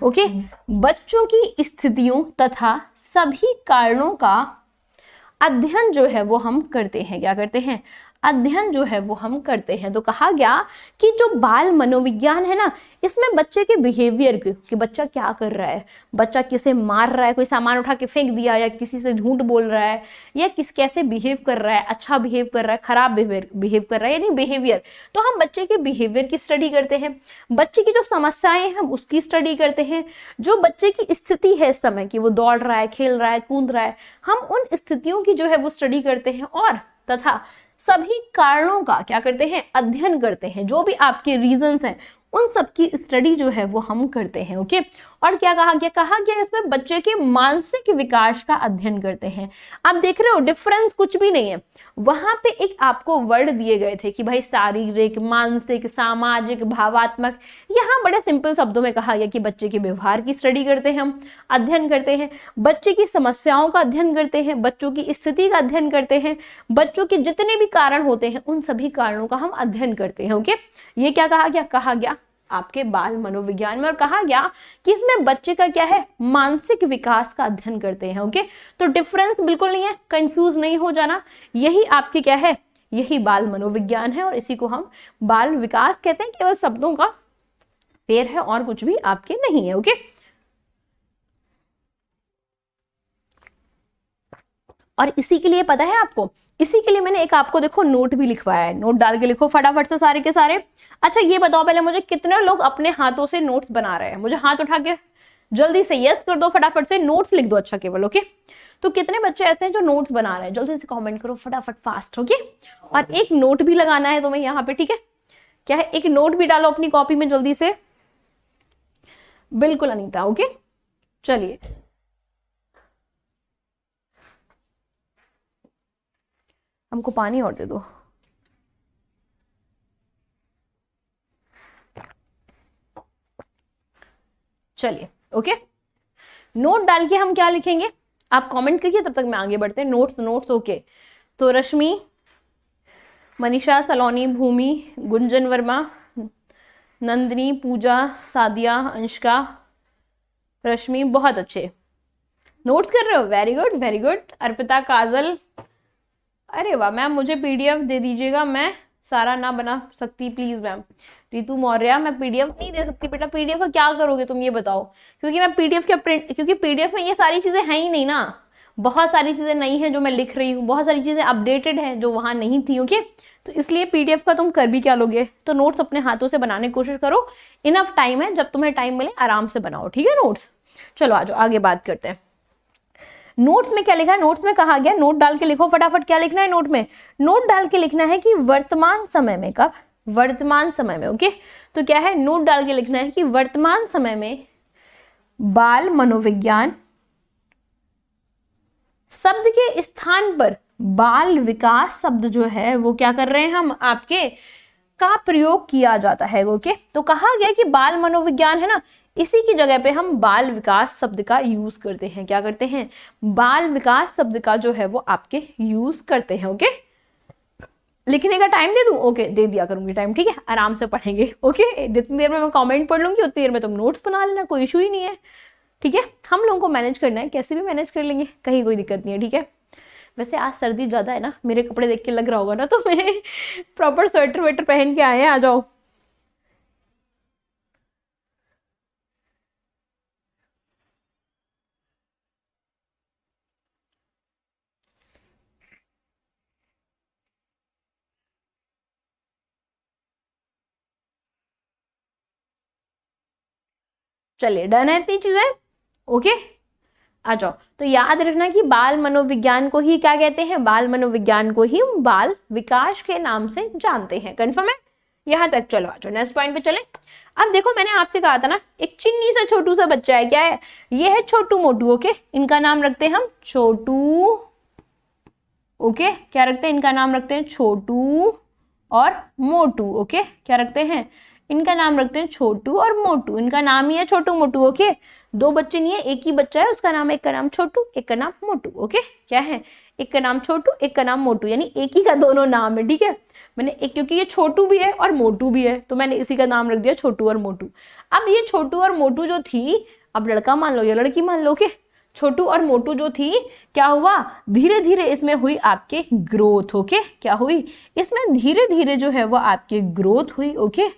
ओके, बच्चों की स्थितियों तथा सभी कारणों का अध्ययन जो है वो हम करते हैं। क्या करते हैं? अध्ययन जो है वो हम करते हैं। तो कहा गया कि जो बाल मनोविज्ञान है ना, इसमें बच्चे के बिहेवियर कि बच्चा क्या कर रहा है, बच्चा किसे मार रहा है, कोई सामान उठा के फेंक दिया, या किसी से झूठ बोल रहा है, या कैसे बिहेव कर रहा है, अच्छा बिहेव कर रहा है, खराब बिहेव कर रहा है, यानी बिहेवियर। तो हम बच्चे के बिहेवियर की स्टडी करते हैं, बच्चे की जो समस्याएं हैं हम उसकी स्टडी करते हैं, जो बच्चे की स्थिति है इस समय की, वो दौड़ रहा है, खेल रहा है, कूद रहा है, हम उन स्थितियों की जो है वो स्टडी करते हैं, और तथा सभी कारणों का क्या करते हैं, अध्ययन करते हैं। जो भी आपके रीजंस हैं उन सब की स्टडी जो है वो हम करते हैं। ओके, और क्या कहा गया इसमें बच्चे के मानसिक विकास का अध्ययन करते हैं। आप देख रहे हो डिफरेंस कुछ भी नहीं है, वहां पे एक आपको वर्ड दिए गए थे कि भाई शारीरिक, मानसिक, सामाजिक, भावात्मक। यहाँ बड़े सिंपल शब्दों में कहा गया कि बच्चे के व्यवहार की स्टडी करते हैं, हम अध्ययन करते हैं, बच्चे की समस्याओं का अध्ययन करते हैं, बच्चों की स्थिति का अध्ययन करते हैं, बच्चों के जितने भी कारण होते हैं उन सभी कारणों का हम अध्ययन करते हैं। ओके, ये क्या कहा गया आपके बाल मनोविज्ञान में, और कहा गया कि इसमें बच्चे का क्या है, मानसिक विकास का अध्ययन करते हैं। ओके, तो डिफरेंस बिल्कुल नहीं है, कंफ्यूज नहीं हो जाना, यही आपके क्या है, यही बाल मनोविज्ञान है, और इसी को हम बाल विकास कहते हैं। केवल शब्दों का फेर है और कुछ भी आपके नहीं है। ओके, और इसी के लिए पता है आपको, इसी के लिए मैंने एक आपको देखो नोट भी लिखवाया है, नोट डाल के लिखो फटाफट से सारे के सारे। अच्छा ये बताओ पहले मुझे, कितने लोग अपने हाथों से नोट्स बना रहे हैं, मुझे हाथ उठा के जल्दी से यस कर दो, फटाफट से नोट्स लिख दो। अच्छा केवल ओके, तो कितने बच्चे ऐसे हैं जो नोट्स बना रहे हैं, जल्दी से कमेंट करो फटाफट, फास्ट। ओके, और एक नोट भी लगाना है तुम्हें यहाँ पे, ठीक है, क्या है, एक नोट भी डालो अपनी कॉपी में जल्दी से, बिल्कुल अनीता। ओके, चलिए हमको पानी और दे दो। चलिए ओके, नोट डाल के हम क्या लिखेंगे, आप कमेंट करिए, तब तक मैं आगे बढ़ते हैं। नोट्स ओके, तो रश्मि, मनीषा, सलोनी, भूमि, गुंजन वर्मा, नंदिनी, पूजा, सादिया, अंशिका, रश्मि, बहुत अच्छे नोट्स कर रहे हो, very good very good. Arpita, Kajal, अरे वाह मैम, मुझे पीडीएफ दे दीजिएगा, मैं सारा ना बना सकती प्लीज मैम। रितु मौर्य, मैं पीडीएफ नहीं दे सकती बेटा, पीडीएफ का क्या करोगे तुम ये बताओ, क्योंकि मैं पीडीएफ के प्रिंट, क्योंकि पीडीएफ में ये सारी चीजें हैं ही नहीं ना, बहुत सारी चीजें नई हैं जो मैं लिख रही हूँ, बहुत सारी चीजें अपडेटेड है जो वहां नहीं थी। ओके, तो इसलिए पीडीएफ का तुम कर भी क्या लोगे, तो नोट्स अपने हाथों से बनाने की कोशिश करो, इनफ टाइम है, जब तुम्हें टाइम मिले आराम से बनाओ, ठीक है नोट्स। चलो आ जाओ आगे बात करते हैं। नोट्स में क्या लिखा है, नोट्स में कहा गया, नोट डाल के लिखो फटाफट, क्या लिखना है नोट में, नोट डाल के लिखना है कि वर्तमान समय में, कब, वर्तमान समय में। ओके, तो क्या है, नोट डाल के लिखना है कि वर्तमान समय में बाल मनोविज्ञान शब्द के स्थान पर बाल विकास शब्द जो है वो क्या कर रहे हैं हम, आपके का प्रयोग किया जाता है। ओके, तो कहा गया कि बाल मनोविज्ञान है ना, इसी की जगह पे हम बाल विकास शब्द का यूज करते हैं, क्या करते हैं, बाल विकास शब्द का जो है वो आपके यूज करते हैं। ओके, लिखने का टाइम दे दूं, ओके दे दिया करूंगी टाइम, ठीक है, आराम से पढ़ेंगे। ओके, जितनी देर में मैं कमेंट पढ़ लूंगी उतनी देर में तुम नोट्स बना लेना, कोई इशू ही नहीं है, ठीक है, हम लोगों को मैनेज करना है, कैसे भी मैनेज कर लेंगे, कहीं कोई दिक्कत नहीं है, ठीक है। वैसे आज सर्दी ज्यादा है ना, मेरे कपड़े देख के लग रहा होगा ना, तो मैं प्रॉपर स्वेटर वेटर पहन के आए हैं, आ जाओ। चलिए डन है इतनी चीजें, ओके आ जाओ। तो याद रखना कि बाल मनोविज्ञान को ही क्या कहते हैं, बाल मनोविज्ञान को ही बाल विकास के नाम से जानते हैं, कंफर्म है यहां तक। चलो आ जाओ नेक्स्ट पॉइंट पे चले। अब देखो मैंने आपसे कहा था ना, एक चिन्नी सा छोटू सा बच्चा है, क्या है ये, है छोटू मोटू। ओके, इनका नाम रखते हैं हम छोटू। ओके, क्या रखते हैं, इनका नाम रखते हैं छोटू और मोटू। ओके, क्या रखते हैं, इनका नाम रखते हैं छोटू और मोटू, इनका नाम ही है छोटू मोटू। ओके, दो बच्चे नहीं है, एक ही बच्चा है, उसका नाम, एक का नाम छोटू, एक का नाम मोटू। ओके, क्या है, एक का नाम छोटू, एक का नाम मोटू, यानी एक ही का दोनों नाम है, ठीक है। मैंने एक, क्योंकि ये छोटू भी है और मोटू भी है, तो मैंने इसी का नाम रख दिया छोटू और मोटू। अब ये छोटू और मोटू जो थी, अब लड़का मान लो या लड़की मान लो, ओके, छोटू और मोटू जो थी, क्या हुआ, धीरे धीरे इसमें हुई आपके ग्रोथ। ओके, क्या हुई, इसमें धीरे धीरे जो है वो आपकी ग्रोथ हुई। ओके,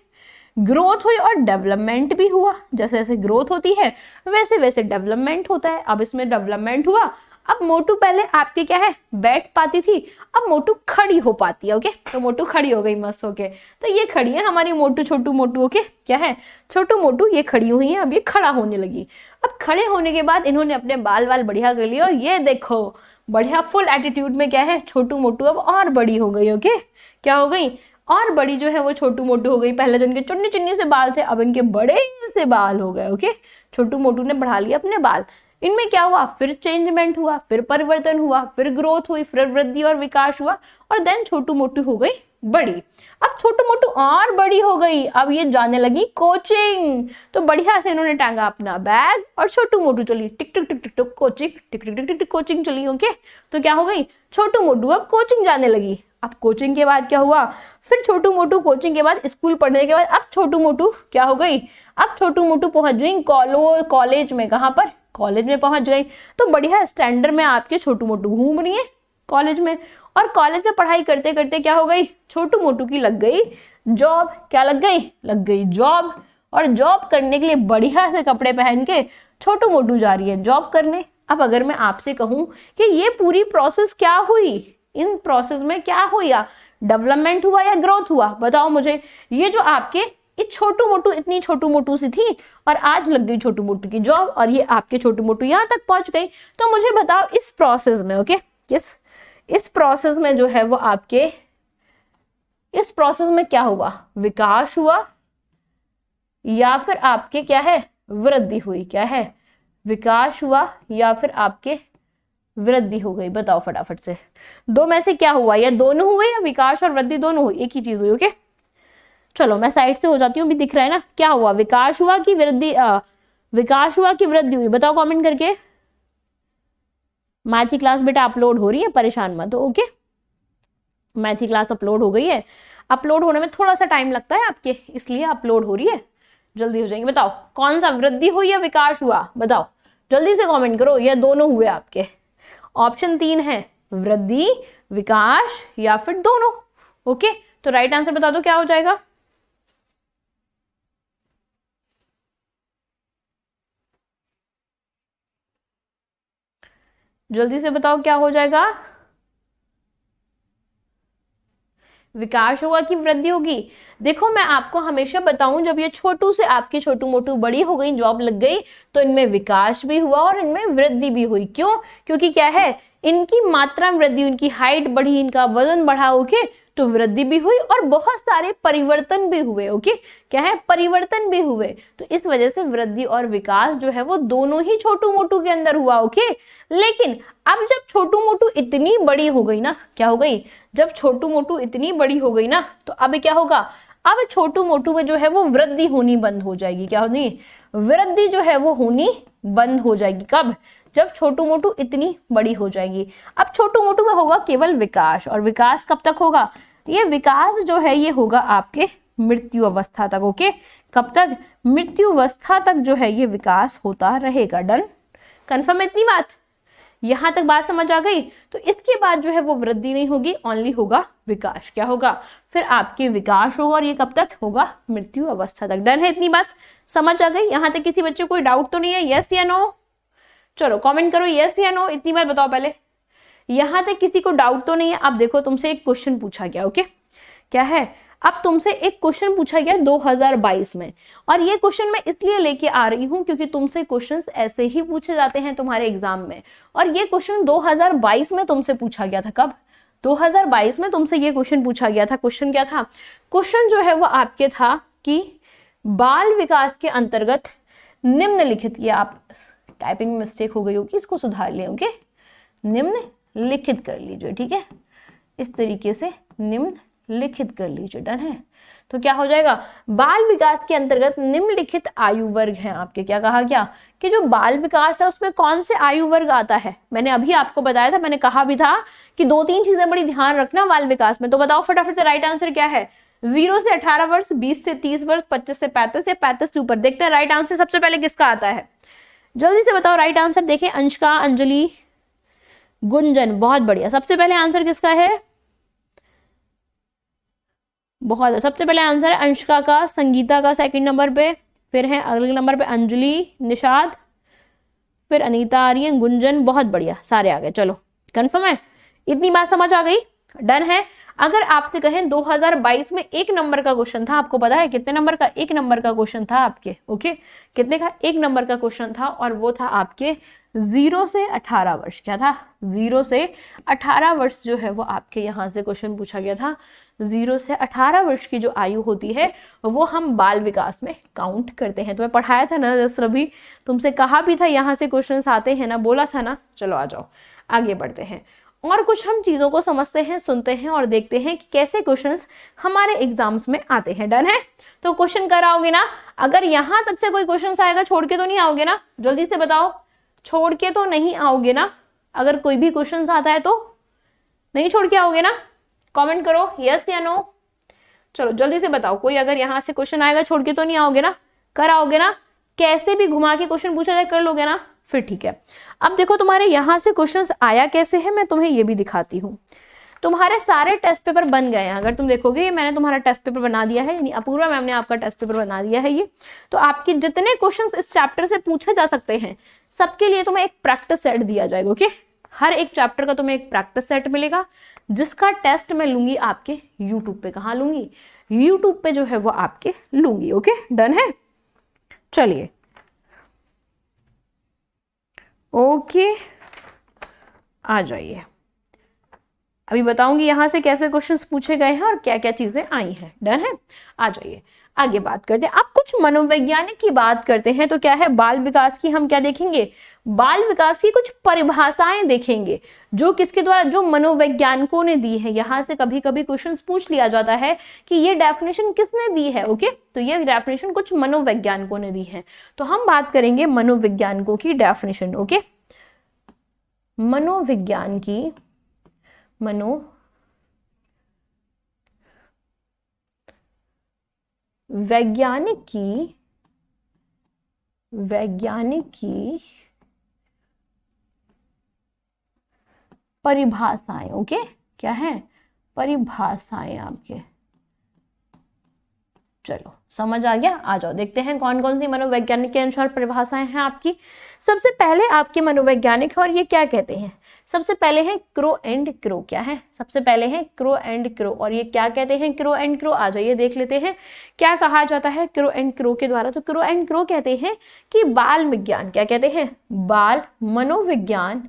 ग्रोथ हुई और डेवलपमेंट भी हुआ। जैसे जैसे ग्रोथ होती है वैसे वैसे डेवलपमेंट होता है। अब इसमें डेवलपमेंट हुआ। अब मोटू पहले आपके क्या है, बैठ पाती थी, अब मोटू खड़ी हो पाती है। ओके, तो मोटू खड़ी हो गई मस्त होके। तो ये खड़ी है हमारी मोटू, छोटू मोटू। ओके, क्या है, छोटू मोटू, ये खड़ी हुई है। अब ये खड़ा होने लगी। अब खड़े होने के बाद इन्होंने अपने बाल वाल बढ़िया कर लिए और ये देखो बढ़िया फुल एटीट्यूड में क्या है, छोटू मोटू अब और बड़ी हो गई। ओके, क्या हो गई, और बड़ी जो है वो छोटू मोटू हो गई। पहले जो इनके चुन्नी चुन्नी से बाल थे, अब इनके बड़े से बाल हो गए। ओके, छोटू मोटू ने बढ़ा लिया अपने बाल। इनमें क्या हुआ, फिर चेंजमेंट हुआ, फिर परिवर्तन हुआ, फिर ग्रोथ हुई, फिर वृद्धि और विकास हुआ, और देन छोटू मोटू हो गई बड़ी। अब छोटू मोटू और बड़ी हो गई। अब ये जाने लगी कोचिंग। तो बढ़िया से इन्होंने टांगा अपना बैग और छोटू मोटू चली टिक टिक टिक टिक टिक कोचिंग, टिक टिक टिक टिक टिक कोचिंग चली। ओके, तो क्या हो गई, छोटू मोटू अब कोचिंग जाने लगी। अब कोचिंग के बाद क्या हुआ, फिर छोटू मोटू कोचिंग के बाद स्कूल पढ़ने के बाद अब छोटू मोटू क्या हो गई, अब छोटू मोटू पहुंच गई कॉलेज में। कहाँ पर, कॉलेज में पहुंच गई। तो बढ़िया स्टैंडर्ड में आपके छोटू मोटू घूम रही है कॉलेज में। और कॉलेज में पढ़ाई करते करते क्या हो गई, छोटू मोटू की लग गई जॉब। क्या लग गई जॉब। और जॉब करने के लिए बढ़िया से कपड़े पहन के छोटू मोटू जा रही है जॉब करने। अब अगर मैं आपसे कहूं कि ये पूरी प्रोसेस क्या हुई, इन प्रोसेस में क्या हुआ, डेवलपमेंट हुआ या ग्रोथ हुआ, बताओ मुझे। ये जो आपके छोटू मोटू इतनी छोटू मोटू सी थी और आज लग गई छोटू मोटू की जॉब, और ये आपके छोटू मोटू यहाँ तक पहुंच गई। तो मुझे बताओ इस प्रोसेस में, ओके, इस प्रोसेस में जो है वो आपके, इस प्रोसेस में क्या हुआ, विकास हुआ या फिर आपके क्या है, वृद्धि हुई। क्या है, विकास हुआ या फिर आपके वृद्धि हो गई। बताओ फटाफट से, दो में से क्या हुआ, या दोनों हुए या विकास और वृद्धि दोनों हुई, एक ही चीज हुई। ओके, चलो मैं साइड से हो जाती हूँ, भी दिख रहा है ना, क्या हुआ, विकास हुआ कि वृद्धि, विकास हुआ कि वृद्धि हुई, बताओ कमेंट करके। मैथ की क्लास बेटा अपलोड हो रही है, परेशान मत हो। ओके, मैथ की क्लास अपलोड हो गई है। अपलोड होने में थोड़ा सा टाइम लगता है आपके, इसलिए अपलोड हो रही है, जल्दी हो जाएंगे। बताओ कौन सा, वृद्धि हुई या विकास हुआ, बताओ जल्दी से कमेंट करो। ये दोनों हुए आपके, ऑप्शन 3 है, वृद्धि, विकास या फिर दोनों। ओके, तो राइट आंसर बता दो क्या हो जाएगा। जल्दी से बताओ क्या हो जाएगा, विकास होगा कि वृद्धि होगी। देखो मैं आपको हमेशा बताऊं, जब ये छोटू से आपकी छोटू मोटू बड़ी हो गई, जॉब लग गई, तो इनमें विकास भी हुआ और इनमें वृद्धि भी हुई। क्यों, क्योंकि क्या है, इनकी मात्रा में वृद्धि, इनकी हाइट बढ़ी, इनका वजन बढ़ा। ओके, तो वृद्धि भी हुई और बहुत सारे परिवर्तन भी हुए। ओके, क्या है, परिवर्तन भी हुए। तो इस वजह से वृद्धि और विकास जो है वो दोनों ही छोटू मोटू के अंदर हुआ। ओके, लेकिन अब जब छोटू मोटू इतनी बड़ी हो गई ना, क्या हो गई, जब छोटू मोटू इतनी बड़ी हो गई ना, तो अब क्या होगा, अब छोटू मोटू में जो है वो वृद्धि होनी बंद हो जाएगी। क्या होनी, वृद्धि जो है वो होनी बंद हो जाएगी। कब, जब छोटू मोटू इतनी बड़ी हो जाएगी। अब छोटू मोटू में होगा केवल विकास, और विकास कब तक होगा, ये विकास जो है ये होगा आपके मृत्यु अवस्था तक। ओके, कब तक, मृत्यु अवस्था तक जो है ये विकास होता रहेगा। डन, कंफर्म है इतनी बात, यहां तक बात समझ आ गई। तो इसके बाद जो है वो वृद्धि नहीं होगी, ओनली होगा विकास। क्या होगा, फिर आपके विकास होगा, और ये कब तक होगा, मृत्यु अवस्था तक। डन है इतनी बात, समझ आ गई। यहां तक किसी बच्चे को कोई डाउट तो नहीं है, यस या नो, चलो कमेंट करो यस या नो, इतनी बात बताओ पहले, यहां तक किसी को डाउट तो नहीं है। अब देखो तुमसे एक क्वेश्चन पूछा गया। ओके, क्या है, अब तुमसे एक क्वेश्चन पूछा गया 2022 में, और ये क्वेश्चन मैं इसलिए लेके आ रही हूं क्योंकि तुमसे क्वेश्चंस ऐसे ही पूछे जाते हैं तुम्हारे एग्जाम में। और ये क्वेश्चन 2022 में तुमसे पूछा गया था। कब, 2022 में तुमसे ये क्वेश्चन पूछा गया था। क्वेश्चन क्या था, क्वेश्चन जो है वो आपके था कि बाल विकास के अंतर्गत निम्नलिखित, ये आप टाइपिंग में मिस्टेक हो गई होगी, इसको सुधार लें। ओके, निम्नलिखित कर लीजिए, ठीक है, इस तरीके से निम्नलिखित कर लीजिए। डन है, तो क्या हो जाएगा, बाल विकास के अंतर्गत निम्नलिखित आयु वर्ग हैं आपके। क्या कहा गया कि जो बाल विकास है उसमें कौन से आयु वर्ग आता है, मैंने अभी आपको बताया था, मैंने कहा भी था कि 2-3 चीजें बड़ी ध्यान रखना बाल विकास में। तो बताओ फटाफट से राइट आंसर क्या है, 0 से 18 वर्ष, 20 से 30 वर्ष, 25 से 35 या 35 से ऊपर। देखते हैं राइट आंसर सबसे पहले किसका आता है। जल्दी से बताओ राइट आंसर। देखें अंशिका, अंजलि, गुंजन, बहुत बढ़िया। सबसे पहले आंसर किसका है? बहुत, सबसे पहले आंसर है अंशिका का, संगीता का सेकंड नंबर पे, फिर है अगले नंबर पे अंजलि, निषाद, फिर अनीता आ रही है, गुंजन, बहुत बढ़िया, सारे आ गए। चलो कंफर्म है, इतनी बात समझ आ गई, डन है। अगर आपसे कहें 2022 में एक नंबर का क्वेश्चन था, आपको पता है कितने नंबर का? एक नंबर का क्वेश्चन था आपके, ओके, कितने का? एक नंबर का क्वेश्चन था, और वो था आपके 0 से 18 वर्ष। क्या था? 0 से 18 वर्ष जो है वो आपके यहाँ से क्वेश्चन पूछा गया था। 0 से 18 वर्ष की जो आयु होती है वो हम बाल विकास में काउंट करते हैं। तो मैं पढ़ाया था ना जस्ट अभी, तुमसे कहा भी था यहाँ से क्वेश्चन आते हैं ना, बोला था ना। चलो आ जाओ, आगे बढ़ते हैं और कुछ हम चीजों को समझते हैं, सुनते हैं और देखते हैं कि कैसे क्वेश्चंस हमारे एग्जाम्स में आते हैं। डन है? तो क्वेश्चन कराओगे ना? अगर यहां तक से कोई क्वेश्चन आएगा, छोड़ के तो नहीं आओगे ना? जल्दी से बताओ, छोड़ के तो नहीं आओगे ना? अगर कोई भी क्वेश्चन आता है तो नहीं छोड़ के आओगे ना? कमेंट करो यस या नो। चलो जल्दी से बताओ, कोई अगर यहाँ से क्वेश्चन आएगा छोड़ के तो नहीं आओगे ना? कराओगे ना? कैसे भी घुमा के क्वेश्चन पूछा जाए कर लोगे ना? फिर ठीक है। अब देखो तुम्हारे यहां से क्वेश्चंस आया कैसे है, मैं तुम्हें ये भी दिखाती हूँ। तुम्हारे सारे टेस्ट पेपर बन गए हैं। अगर तुम देखोगे, ये मैंने तुम्हारा टेस्ट पेपर बना दिया है, यानी अपूर्वा मैम ने आपका टेस्ट पेपर बना दिया है ये। तो आपके जितने क्वेश्चंस इस चैप्टर से पूछे जा सकते हैं, सबके लिए तुम्हें एक प्रैक्टिस सेट दिया जाएगा। ओके, हर एक चैप्टर का तुम्हें एक प्रैक्टिस सेट मिलेगा, जिसका टेस्ट मैं लूंगी आपके यूट्यूब पे। कहाँ लूंगी? यूट्यूब पे जो है वो आपके लूंगी। ओके, डन है? चलिए ओके, आ जाइए। अभी बताऊंगी यहां से कैसे क्वेश्चंस पूछे गए हैं और क्या क्या चीजें आई हैं। डन है? आ जाइए, आगे बात करते हैं। अब कुछ मनोवैज्ञानिक की बात करते हैं। तो क्या है? बाल विकास की हम क्या देखेंगे? बाल विकास की कुछ परिभाषाएं देखेंगे, जो किसके द्वारा? जो मनोवैज्ञानिकों ने दी है। यहां से कभी कभी क्वेश्चन पूछ लिया जाता है कि ये डेफिनेशन किसने दी है। ओके, तो ये डेफिनेशन कुछ मनोवैज्ञानिकों ने दी है। तो हम बात करेंगे मनोवैज्ञानिकों की डेफिनेशन। ओके, मनोविज्ञान की, वैज्ञानिक की परिभाषाएं। ओके, क्या है? परिभाषाएं आपके। चलो समझ आ गया? आ जाओ देखते हैं कौन कौन सी मनोवैज्ञानिक के अनुसार परिभाषाएं हैं आपकी। सबसे पहले आपके मनोवैज्ञानिक है और ये क्या कहते हैं? सबसे पहले है क्रो एंड क्रो। क्या है? सबसे पहले है क्रो एंड क्रो, और ये क्या कहते हैं? Crow and crow. आ जाइए देख लेते हैं क्या कहा जाता है क्रो एंड क्रो के द्वारा। तो क्रो एंड क्रो कहते हैं कि बाल विज्ञान, क्या कहते हैं? बाल मनोविज्ञान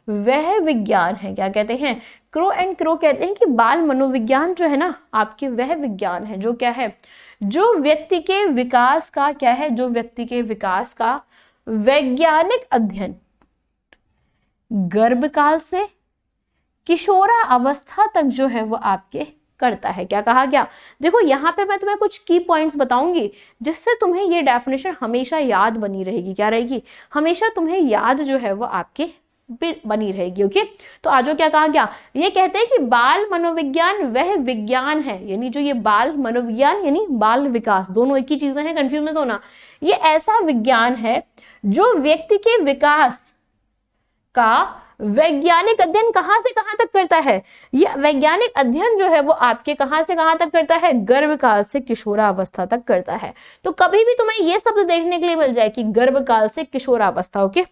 वह विज्ञान है। क्या कहते हैं? क्रो एंड क्रो कहते हैं कि बाल मनोविज्ञान जो है ना आपके, वह विज्ञान है जो क्या है? जो व्यक्ति के विकास का, क्या है? जो व्यक्ति के विकास का वैज्ञानिक अध्ययन गर्भकाल से किशोरा अवस्था तक जो है वो आपके करता है। क्या कहा गया? देखो यहाँ पे मैं तुम्हें कुछ की पॉइंट्स बताऊंगी, जिससे तुम्हें ये डेफिनेशन हमेशा याद बनी रहेगी। क्या रहेगी? हमेशा तुम्हें याद जो है वो आपके बनी रहेगी। ओके, तो आजो क्या कहा गया? ये कहते हैं कि बाल मनोविज्ञान वह विज्ञान है, यानी जो ये बाल मनोविज्ञान यानी बाल विकास, दोनों एक ही चीजें हैं, कंफ्यूज मत होना। ये ऐसा विज्ञान है जो व्यक्ति के विकास का वैज्ञानिक अध्ययन कहां से कहां तक करता है? ये वैज्ञानिक अध्ययन जो है वो आपके कहां से कहां तक करता है? गर्भकाल से किशोरावस्था तक करता है। तो कभी भी तुम्हें ये शब्द देखने के लिए मिल जाए कि गर्भकाल से किशोरावस्था। ओके,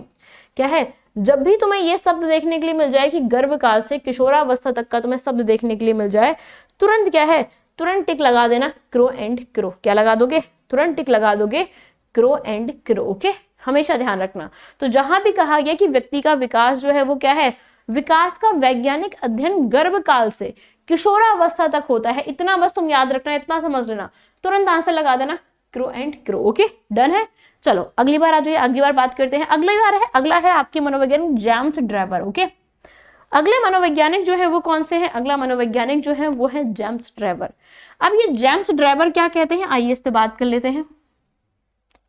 क्या है? जब भी तुम्हें ये शब्द देखने के लिए मिल जाए कि गर्भकाल से किशोरावस्था तक का तुम्हें शब्द देखने के लिए मिल जाए, तुरंत क्या है? तुरंत टिक लगा देना क्रो एंड क्रो। क्या लगा दोगे? तुरंत टिक लगा दोगे क्रो एंड क्रो। ओके, हमेशा ध्यान रखना। तो जहां भी कहा गया कि व्यक्ति का विकास जो है वो क्या है? विकास का वैज्ञानिक अध्ययन गर्भकाल से किशोरावस्था तक होता है, इतना बस तुम याद रखना, इतना समझ लेना, तुरंत आंसर लगा देना crow and crow. Okay, done है? चलो अगली बार आ जाइए, अगली बार बात करते हैं। अगला है आपके मनोवैज्ञानिक जेम्स ड्रेवर। ओके, अगले मनोवैज्ञानिक जो है वो कौन से हैं? अगला मनोवैज्ञानिक जो है वो है जेम्स ड्रेवर। अब ये जेम्स ड्रेवर क्या कहते हैं, आइए इस पे बात कर लेते हैं।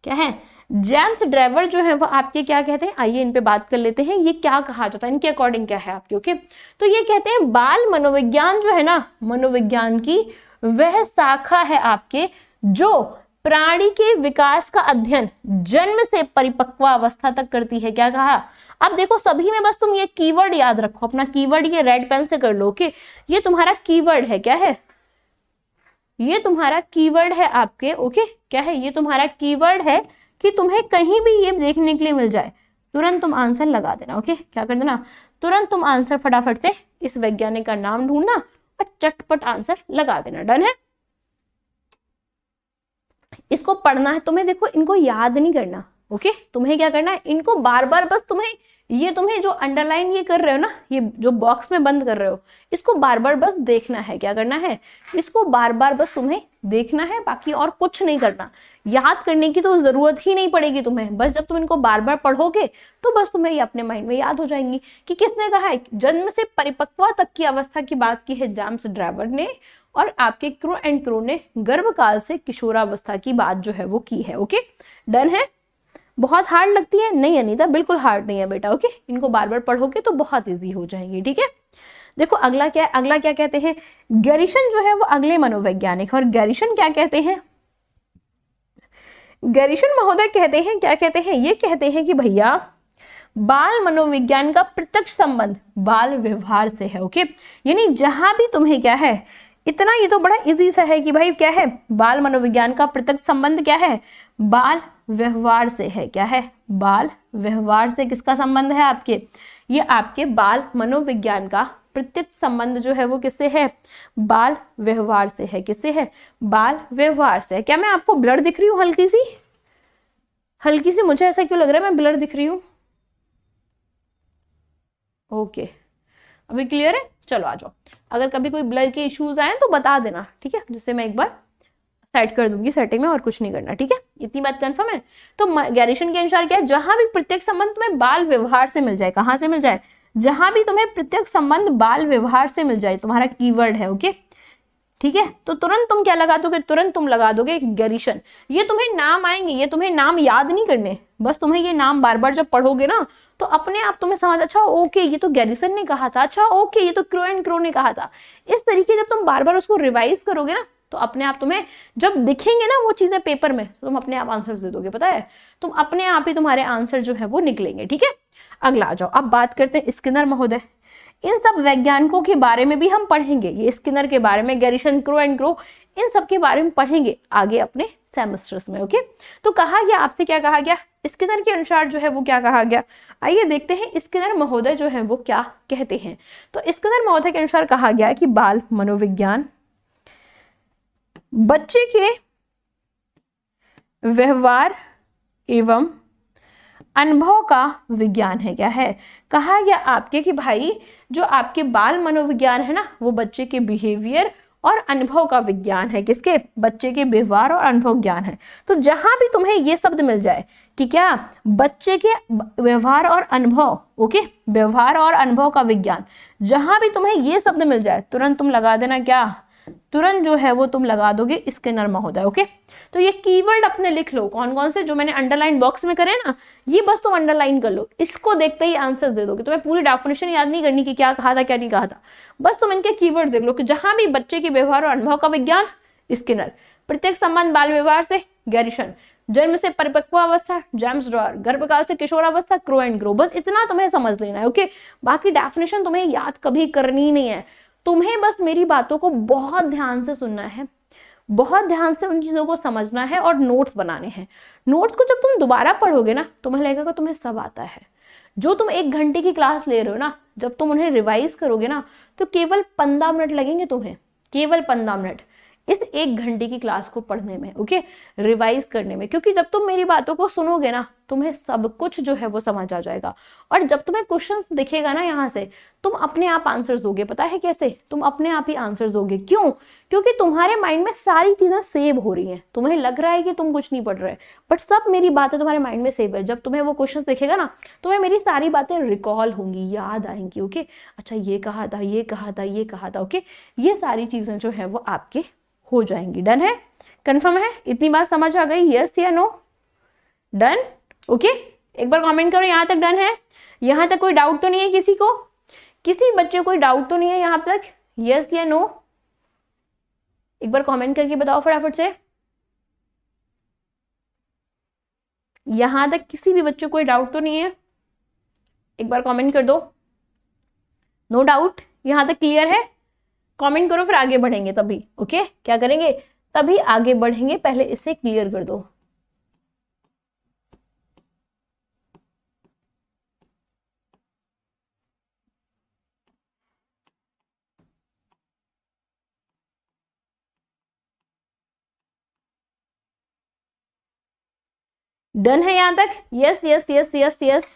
क्या है? जेम्स ड्रेवर जो है वो आपके क्या कहते हैं? आइए इन पे बात कर लेते हैं। ये क्या कहा जाता है, इनके अकॉर्डिंग क्या है आपके? ओके, तो ये कहते हैं बाल मनोविज्ञान जो है ना, मनोविज्ञान की वह शाखा है आपके जो प्राणी के विकास का अध्ययन जन्म से परिपक्व अवस्था तक करती है। क्या कहा? अब देखो सभी में बस तुम ये कीवर्ड याद रखो, अपना कीवर्ड ये रेड पेन से कर लो कि ये तुम्हारा कीवर्ड है। क्या है? ये तुम्हारा कीवर्ड है आपके। ओके, क्या है? ये तुम्हारा कीवर्ड है कि तुम्हें कहीं भी ये देखने के लिए मिल जाए तुरंत तुम आंसर लगा देना। ओके, क्या कर देना? तुरंत तुम आंसर फटाफट से इस वैज्ञानिक का नाम ढूंढना और चटपट आंसर लगा देना। डन है? इसको पढ़ना है तुम्हें, देखो इनको याद नहीं करना। ओके, तुम्हें क्या करना है? इनको बार बार बस तुम्हें जो अंडरलाइन ये कर रहे हो ना, ये जो बॉक्स में बंद कर रहे हो, इसको बार बार बस देखना है। क्या करना है? इसको बार बार बस तुम्हें देखना है, बाकी और कुछ नहीं करना। याद करने की तो जरूरत ही नहीं पड़ेगी तुम्हें। बस जब तुम इनको बार बार पढ़ोगे तो बस तुम्हें ये अपने माइंड में याद हो जाएंगी कि किसने कहा है। जन्म से परिपक्वता तक की अवस्था की बात की है जेम्स ड्राइवर ने, और आपके क्रो एंड क्रो ने गर्भकाल से किशोरावस्था की बात जो है वो की है। ओके, डन है? बहुत हार्ड लगती है? नहीं अनीता, बिल्कुल हार्ड नहीं है बेटा। ओके, इनको बार बार पढ़ोगे तो बहुत इजी हो जाएंगे। ठीक है, देखो अगला क्या है? अगला क्या कहते हैं? गैरिसन जो है वो अगले मनोवैज्ञानिक, और गैरिसन क्या कहते हैं? गैरिसन महोदय कहते हैं, क्या कहते हैं? ये कहते हैं कि भैया बाल मनोविज्ञान का प्रत्यक्ष संबंध बाल व्यवहार से है। ओके, यानी जहां भी तुम्हें क्या है, इतना ये तो बड़ा इजी सा है कि भाई क्या है, बाल मनोविज्ञान का प्रत्यक्ष संबंध क्या है? बाल व्यवहार से है। क्या है? बाल व्यवहार से। किसका संबंध है? आपके, ये आपके बाल मनोविज्ञान का प्रत्यक्ष संबंध जो है वो किससे है? बाल व्यवहार से है। किससे है? बाल व्यवहार से है। क्या मैं आपको ब्लर दिख रही हूँ? हल्की सी मुझे ऐसा क्यों लग रहा है मैं ब्लर दिख रही हूँ? ओके, अभी क्लियर है? चलो आ जाओ। अगर कभी कोई ब्लर के इश्यूज आए तो बता देना, ठीक है, जिससे मैं एक बार सेट कर दूंगी सेटिंग में, और कुछ नहीं करना। ठीक है, इतनी बात कंफर्म है? तो गैरिसन के अनुसार क्या है? जहां भी प्रत्यक्ष संबंध तुम्हें बाल व्यवहार से मिल जाए, कहां से मिल जाए? जहां भी तुम्हें प्रत्यक्ष संबंध बाल व्यवहार से मिल जाए, तुम्हारा कीवर्ड है। ओके, ठीक है, तो तुरंत तुम क्या लगा दोगे? तुरंत तुम लगा दोगे गैरिसन। ये तुम्हें नाम आएंगे, ये तुम्हें नाम याद नहीं करने, बस तुम्हें ये नाम बार बार जब पढ़ोगे ना तो अपने आप तुम्हें समझ, अच्छा ओके ये तो गैरिसन ने कहा था, अच्छा ओके ये तो क्रो एंड क्रो ने कहा था। इस तरीके जब तुम बार बार उसको रिवाइज करोगे ना तो अपने आप तुम्हें जब दिखेंगे ना वो चीजें पेपर में, तो तुम अपने आप आंसर दे दोगे। पता है, तुम अपने आप ही तुम्हारे आंसर जो है वो निकलेंगे। ठीक है, अगला आ जाओ। अब बात करते हैं स्किनर महोदय। इन सब वैज्ञानिकों के बारे में भी हम पढ़ेंगे, ये स्किनर के बारे में, गैरिसन, क्रो एंड क्रो, इन सब के बारे में पढ़ेंगे आगे अपने सेमेस्टर्स में। ओके, तो कहा गया, आपसे क्या कहा गया? स्किनर के अनुसार जो है वो क्या कहा गया? आइए देखते हैं स्किनर महोदय जो है वो क्या कहते हैं। तो स्किनर महोदय के अनुसार कहा गया कि बाल मनोविज्ञान बच्चे के व्यवहार एवं अनुभव का विज्ञान है। क्या है? कहा गया आपके कि भाई जो आपके बाल मनोविज्ञान है ना वो बच्चे के बिहेवियर और अनुभव का विज्ञान है। किसके? बच्चे के व्यवहार और अनुभव ज्ञान है। तो जहां भी तुम्हें ये शब्द मिल जाए कि क्या बच्चे के व्यवहार और अनुभव, ओके, व्यवहार और अनुभव का विज्ञान, जहां भी तुम्हें ये शब्द मिल जाए तुरंत तुम लगा देना, क्या तुरंत जो है वो तुम लगा दोगे स्किनर महोदय। ओके, तो ये कीवर्ड अपने लिख लो, कौन कौन से जो मैंने अंडरलाइन बॉक्स में करे ना, ये बस तुम अंडरलाइन कर लो, इसको देखते ही आंसर दे दोगे। तुम्हें पूरी डेफिनेशन याद नहीं करनी कि क्या कहा था क्या नहीं कहा था, बस तुम इनके कीवर्ड देख लो कि जहां भी बच्चे के व्यवहार और अनुभव का विज्ञान स्किनर, प्रत्येक संबंध बाल व्यवहार से गैरिसन, जन्म से परिपक्व अवस्था जेम्स ड्रॉयर, गर्भकाल से किशोरावस्था क्रो एंड ग्रो, बस इतना तुम्हें समझ लेना है। ओके, बाकी डेफिनेशन तुम्हें याद कभी करनी नहीं है, तुम्हें बस मेरी बातों को बहुत ध्यान से सुनना है, बहुत ध्यान से उन चीजों को समझना है और नोट्स बनाने हैं। नोट्स को जब तुम दोबारा पढ़ोगे ना तुम्हें लगेगा तुम्हें सब आता है। जो तुम 1 घंटे की क्लास ले रहे हो ना, जब तुम उन्हें रिवाइज करोगे ना तो केवल 15 मिनट लगेंगे तुम्हें, केवल 15 मिनट इस 1 घंटे की क्लास को पढ़ने में, ओके, रिवाइज करने में। क्योंकि जब तुम मेरी बातों को सुनोगे ना तुम्हें सब कुछ जो है वो समझ आ जाएगा, और जब तुम्हें क्वेश्चंस दिखेगा ना यहाँ से तुम अपने आप आंसर्स दोगे। पता है कैसे? तुम अपने आप ही आंसर्स दोगे। क्यों? क्योंकि तुम्हारे माइंड में सारी चीजें सेव हो रही हैं। तुम्हें लग रहा है कि तुम कुछ नहीं पढ़ रहे, बट सब मेरी बातें तुम्हारे माइंड में सेव है। जब तुम्हें वो क्वेश्चन दिखेगा ना तुम्हें मेरी सारी बातें रिकॉल होंगी, याद आएंगी। ओके, अच्छा ये कहा था, ये कहा था, ये कहा था। ओके, ये सारी चीजें जो है वो आपके हो जाएंगी। डन है? कंफर्म है? इतनी बात समझ आ गई? यस या नो? डन? ओके, एक बार कमेंट करो यहां तक डन है? यहां तक कोई डाउट तो नहीं है किसी को? किसी बच्चे को कोई डाउट तो नहीं है यहां तक? यस या नो? एक बार कमेंट करके बताओ फटाफट से। यहां तक किसी भी बच्चे को कोई डाउट तो नहीं है? एक बार कमेंट कर दो। नो डाउट, यहां तक क्लियर है? कमेंट करो, फिर आगे बढ़ेंगे तभी। ओके, क्या करेंगे? तभी आगे बढ़ेंगे, पहले इसे क्लियर कर दो। डन है यहां तक? Yes yes yes yes yes.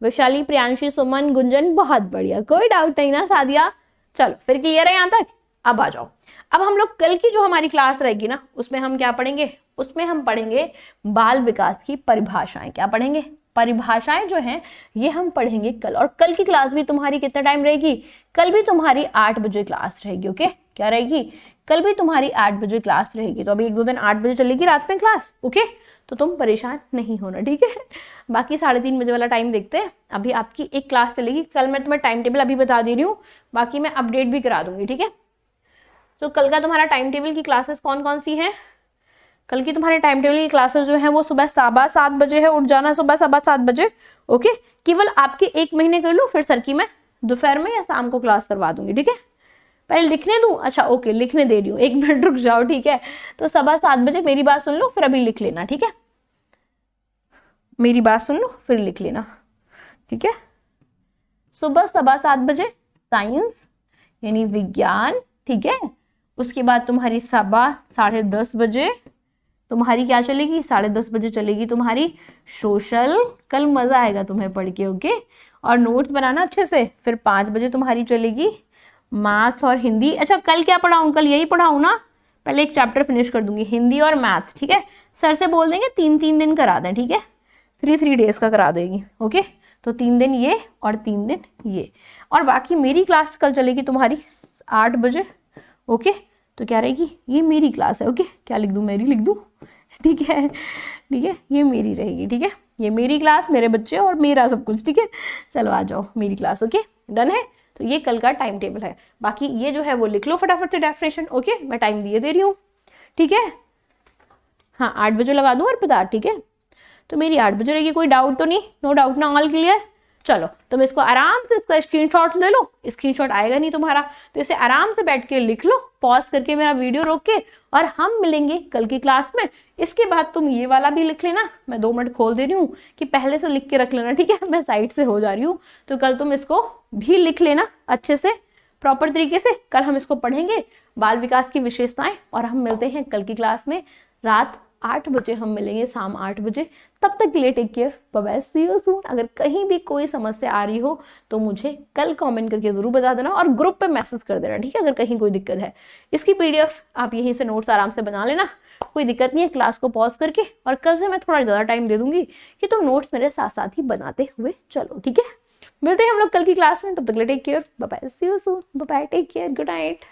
Vaishali, Priyanshi, Suman, Gunjan, बहुत बढ़िया, कोई डाउट नहीं ना सादिया? चलो फिर क्लियर है यहां तक? अब आ जाओ। अब हम लोग कल की जो हमारी क्लास रहेगी ना, उसमें हम क्या पढ़ेंगे? उसमें हम पढ़ेंगे बाल विकास की परिभाषाएं। क्या पढ़ेंगे? परिभाषाएं जो हैं ये हम पढ़ेंगे कल। और कल की क्लास भी तुम्हारी कितना टाइम रहेगी? कल भी तुम्हारी 8 बजे क्लास रहेगी। ओके, क्या रहेगी? कल भी तुम्हारी 8 बजे क्लास रहेगी। तो अभी 1-2 दिन 8 बजे चलेगी रात में क्लास। ओके, तो तुम परेशान नहीं होना, ठीक है? बाकी 3:30 बजे वाला टाइम देखते हैं। अभी आपकी एक क्लास चलेगी कल, मैं तुम्हें टाइम टेबल अभी बता दे रही हूँ, बाकी मैं अपडेट भी करा दूंगी, ठीक है? तो कल का तुम्हारा टाइम टेबल की क्लासेस कौन कौन सी हैं? कल की तुम्हारे टाइम टेबल की क्लासेस जो है वो सुबह 7:15 बजे है। उठ जाना सुबह 7:15 बजे। ओके, केवल आपके 1 महीने कर लो, फिर सर की मैं दोपहर में या शाम को क्लास करवा दूंगी, ठीक है? पहले लिखने दूं? अच्छा ओके, लिखने दे रही हूँ, 1 मिनट रुक जाओ, ठीक है? तो 7:15 बजे मेरी बात सुन लो, फिर अभी लिख लेना, ठीक है? मेरी बात सुन लो, फिर लिख लेना, ठीक है? सुबह 7:15 बजे साइंस यानी विज्ञान, ठीक है? उसके बाद तुम्हारी 10:30 बजे तुम्हारी क्या चलेगी? 10:30 बजे चलेगी तुम्हारी सोशल। कल मजा आएगा तुम्हें पढ़ के, ओके? और नोट्स बनाना अच्छे से। फिर 5 बजे तुम्हारी चलेगी मैथ्स और हिंदी। अच्छा, कल क्या पढ़ाऊं? कल यही पढ़ाऊं ना? पहले एक चैप्टर फिनिश कर दूंगी, हिंदी और मैथ्स, ठीक है? सर से बोल देंगे 3-3 दिन करा दें, ठीक है? 3 डेज का करा देगी। ओके, तो 3 दिन ये और 3 दिन ये। और बाकी मेरी क्लास कल चलेगी तुम्हारी 8 बजे। ओके, तो क्या रहेगी? ये मेरी क्लास है। ओके, क्या लिख दूं? मेरी लिख दूं, ठीक है? ठीक है, ये मेरी रहेगी, ठीक है? ये मेरी क्लास, मेरे बच्चे और मेरा सब कुछ, ठीक है? चलो आ जाओ, मेरी क्लास। ओके, डन है? तो ये कल का टाइम टेबल है। बाकी ये जो है वो लिख लो फटाफट से डेफिनेशन। ओके, मैं टाइम दिए दे रही हूँ, ठीक है? हाँ, 8 बजे लगा दूँ अर्पिता, ठीक है? तो मेरी 8 बजे रहेगी, कोई डाउट तो नहीं? नो डाउट ना? All clear? चलो तुम इसको आराम से इसका स्क्रीनशॉट ले लो। स्क्रीनशॉट आएगा नहीं तुम्हारा, तो इसे आराम से बैठ के लिख लो, पॉज करके मेरा वीडियो रोक के, और हम मिलेंगे कल की क्लास में। इसके बाद तुम ये वाला भी लिख लेना। मैं 2 मिनट खोल दे रही हूँ कि पहले से लिख के रख लेना, ठीक है? मैं साइड से हो जा रही हूँ, तो कल तुम इसको भी लिख लेना अच्छे से, प्रॉपर तरीके से। कल हम इसको पढ़ेंगे, बाल विकास की विशेषताएं। और हम मिलते हैं कल की क्लास में रात 8 बजे, हम मिलेंगे शाम 8 बजे। तब तक के लिए take care, bye bye, see you soon. अगर कहीं भी कोई समस्या आ रही हो तो मुझे कल कमेंट करके जरूर बता देना, और ग्रुप पे मैसेज कर देना, ठीक है? अगर कहीं कोई दिक्कत है। इसकी पीडीएफ आप यहीं से नोट्स आराम से बना लेना, कोई दिक्कत नहीं है, क्लास को पॉज करके। और कल से मैं थोड़ा ज़्यादा टाइम दे दूंगी कि तुम नोट्स मेरे साथ साथ ही बनाते हुए चलो, ठीक है? मिलते हैं हम लोग कल की क्लास में, तब तक के लिए take care, bye bye, see you soon, bye bye, take care, good night.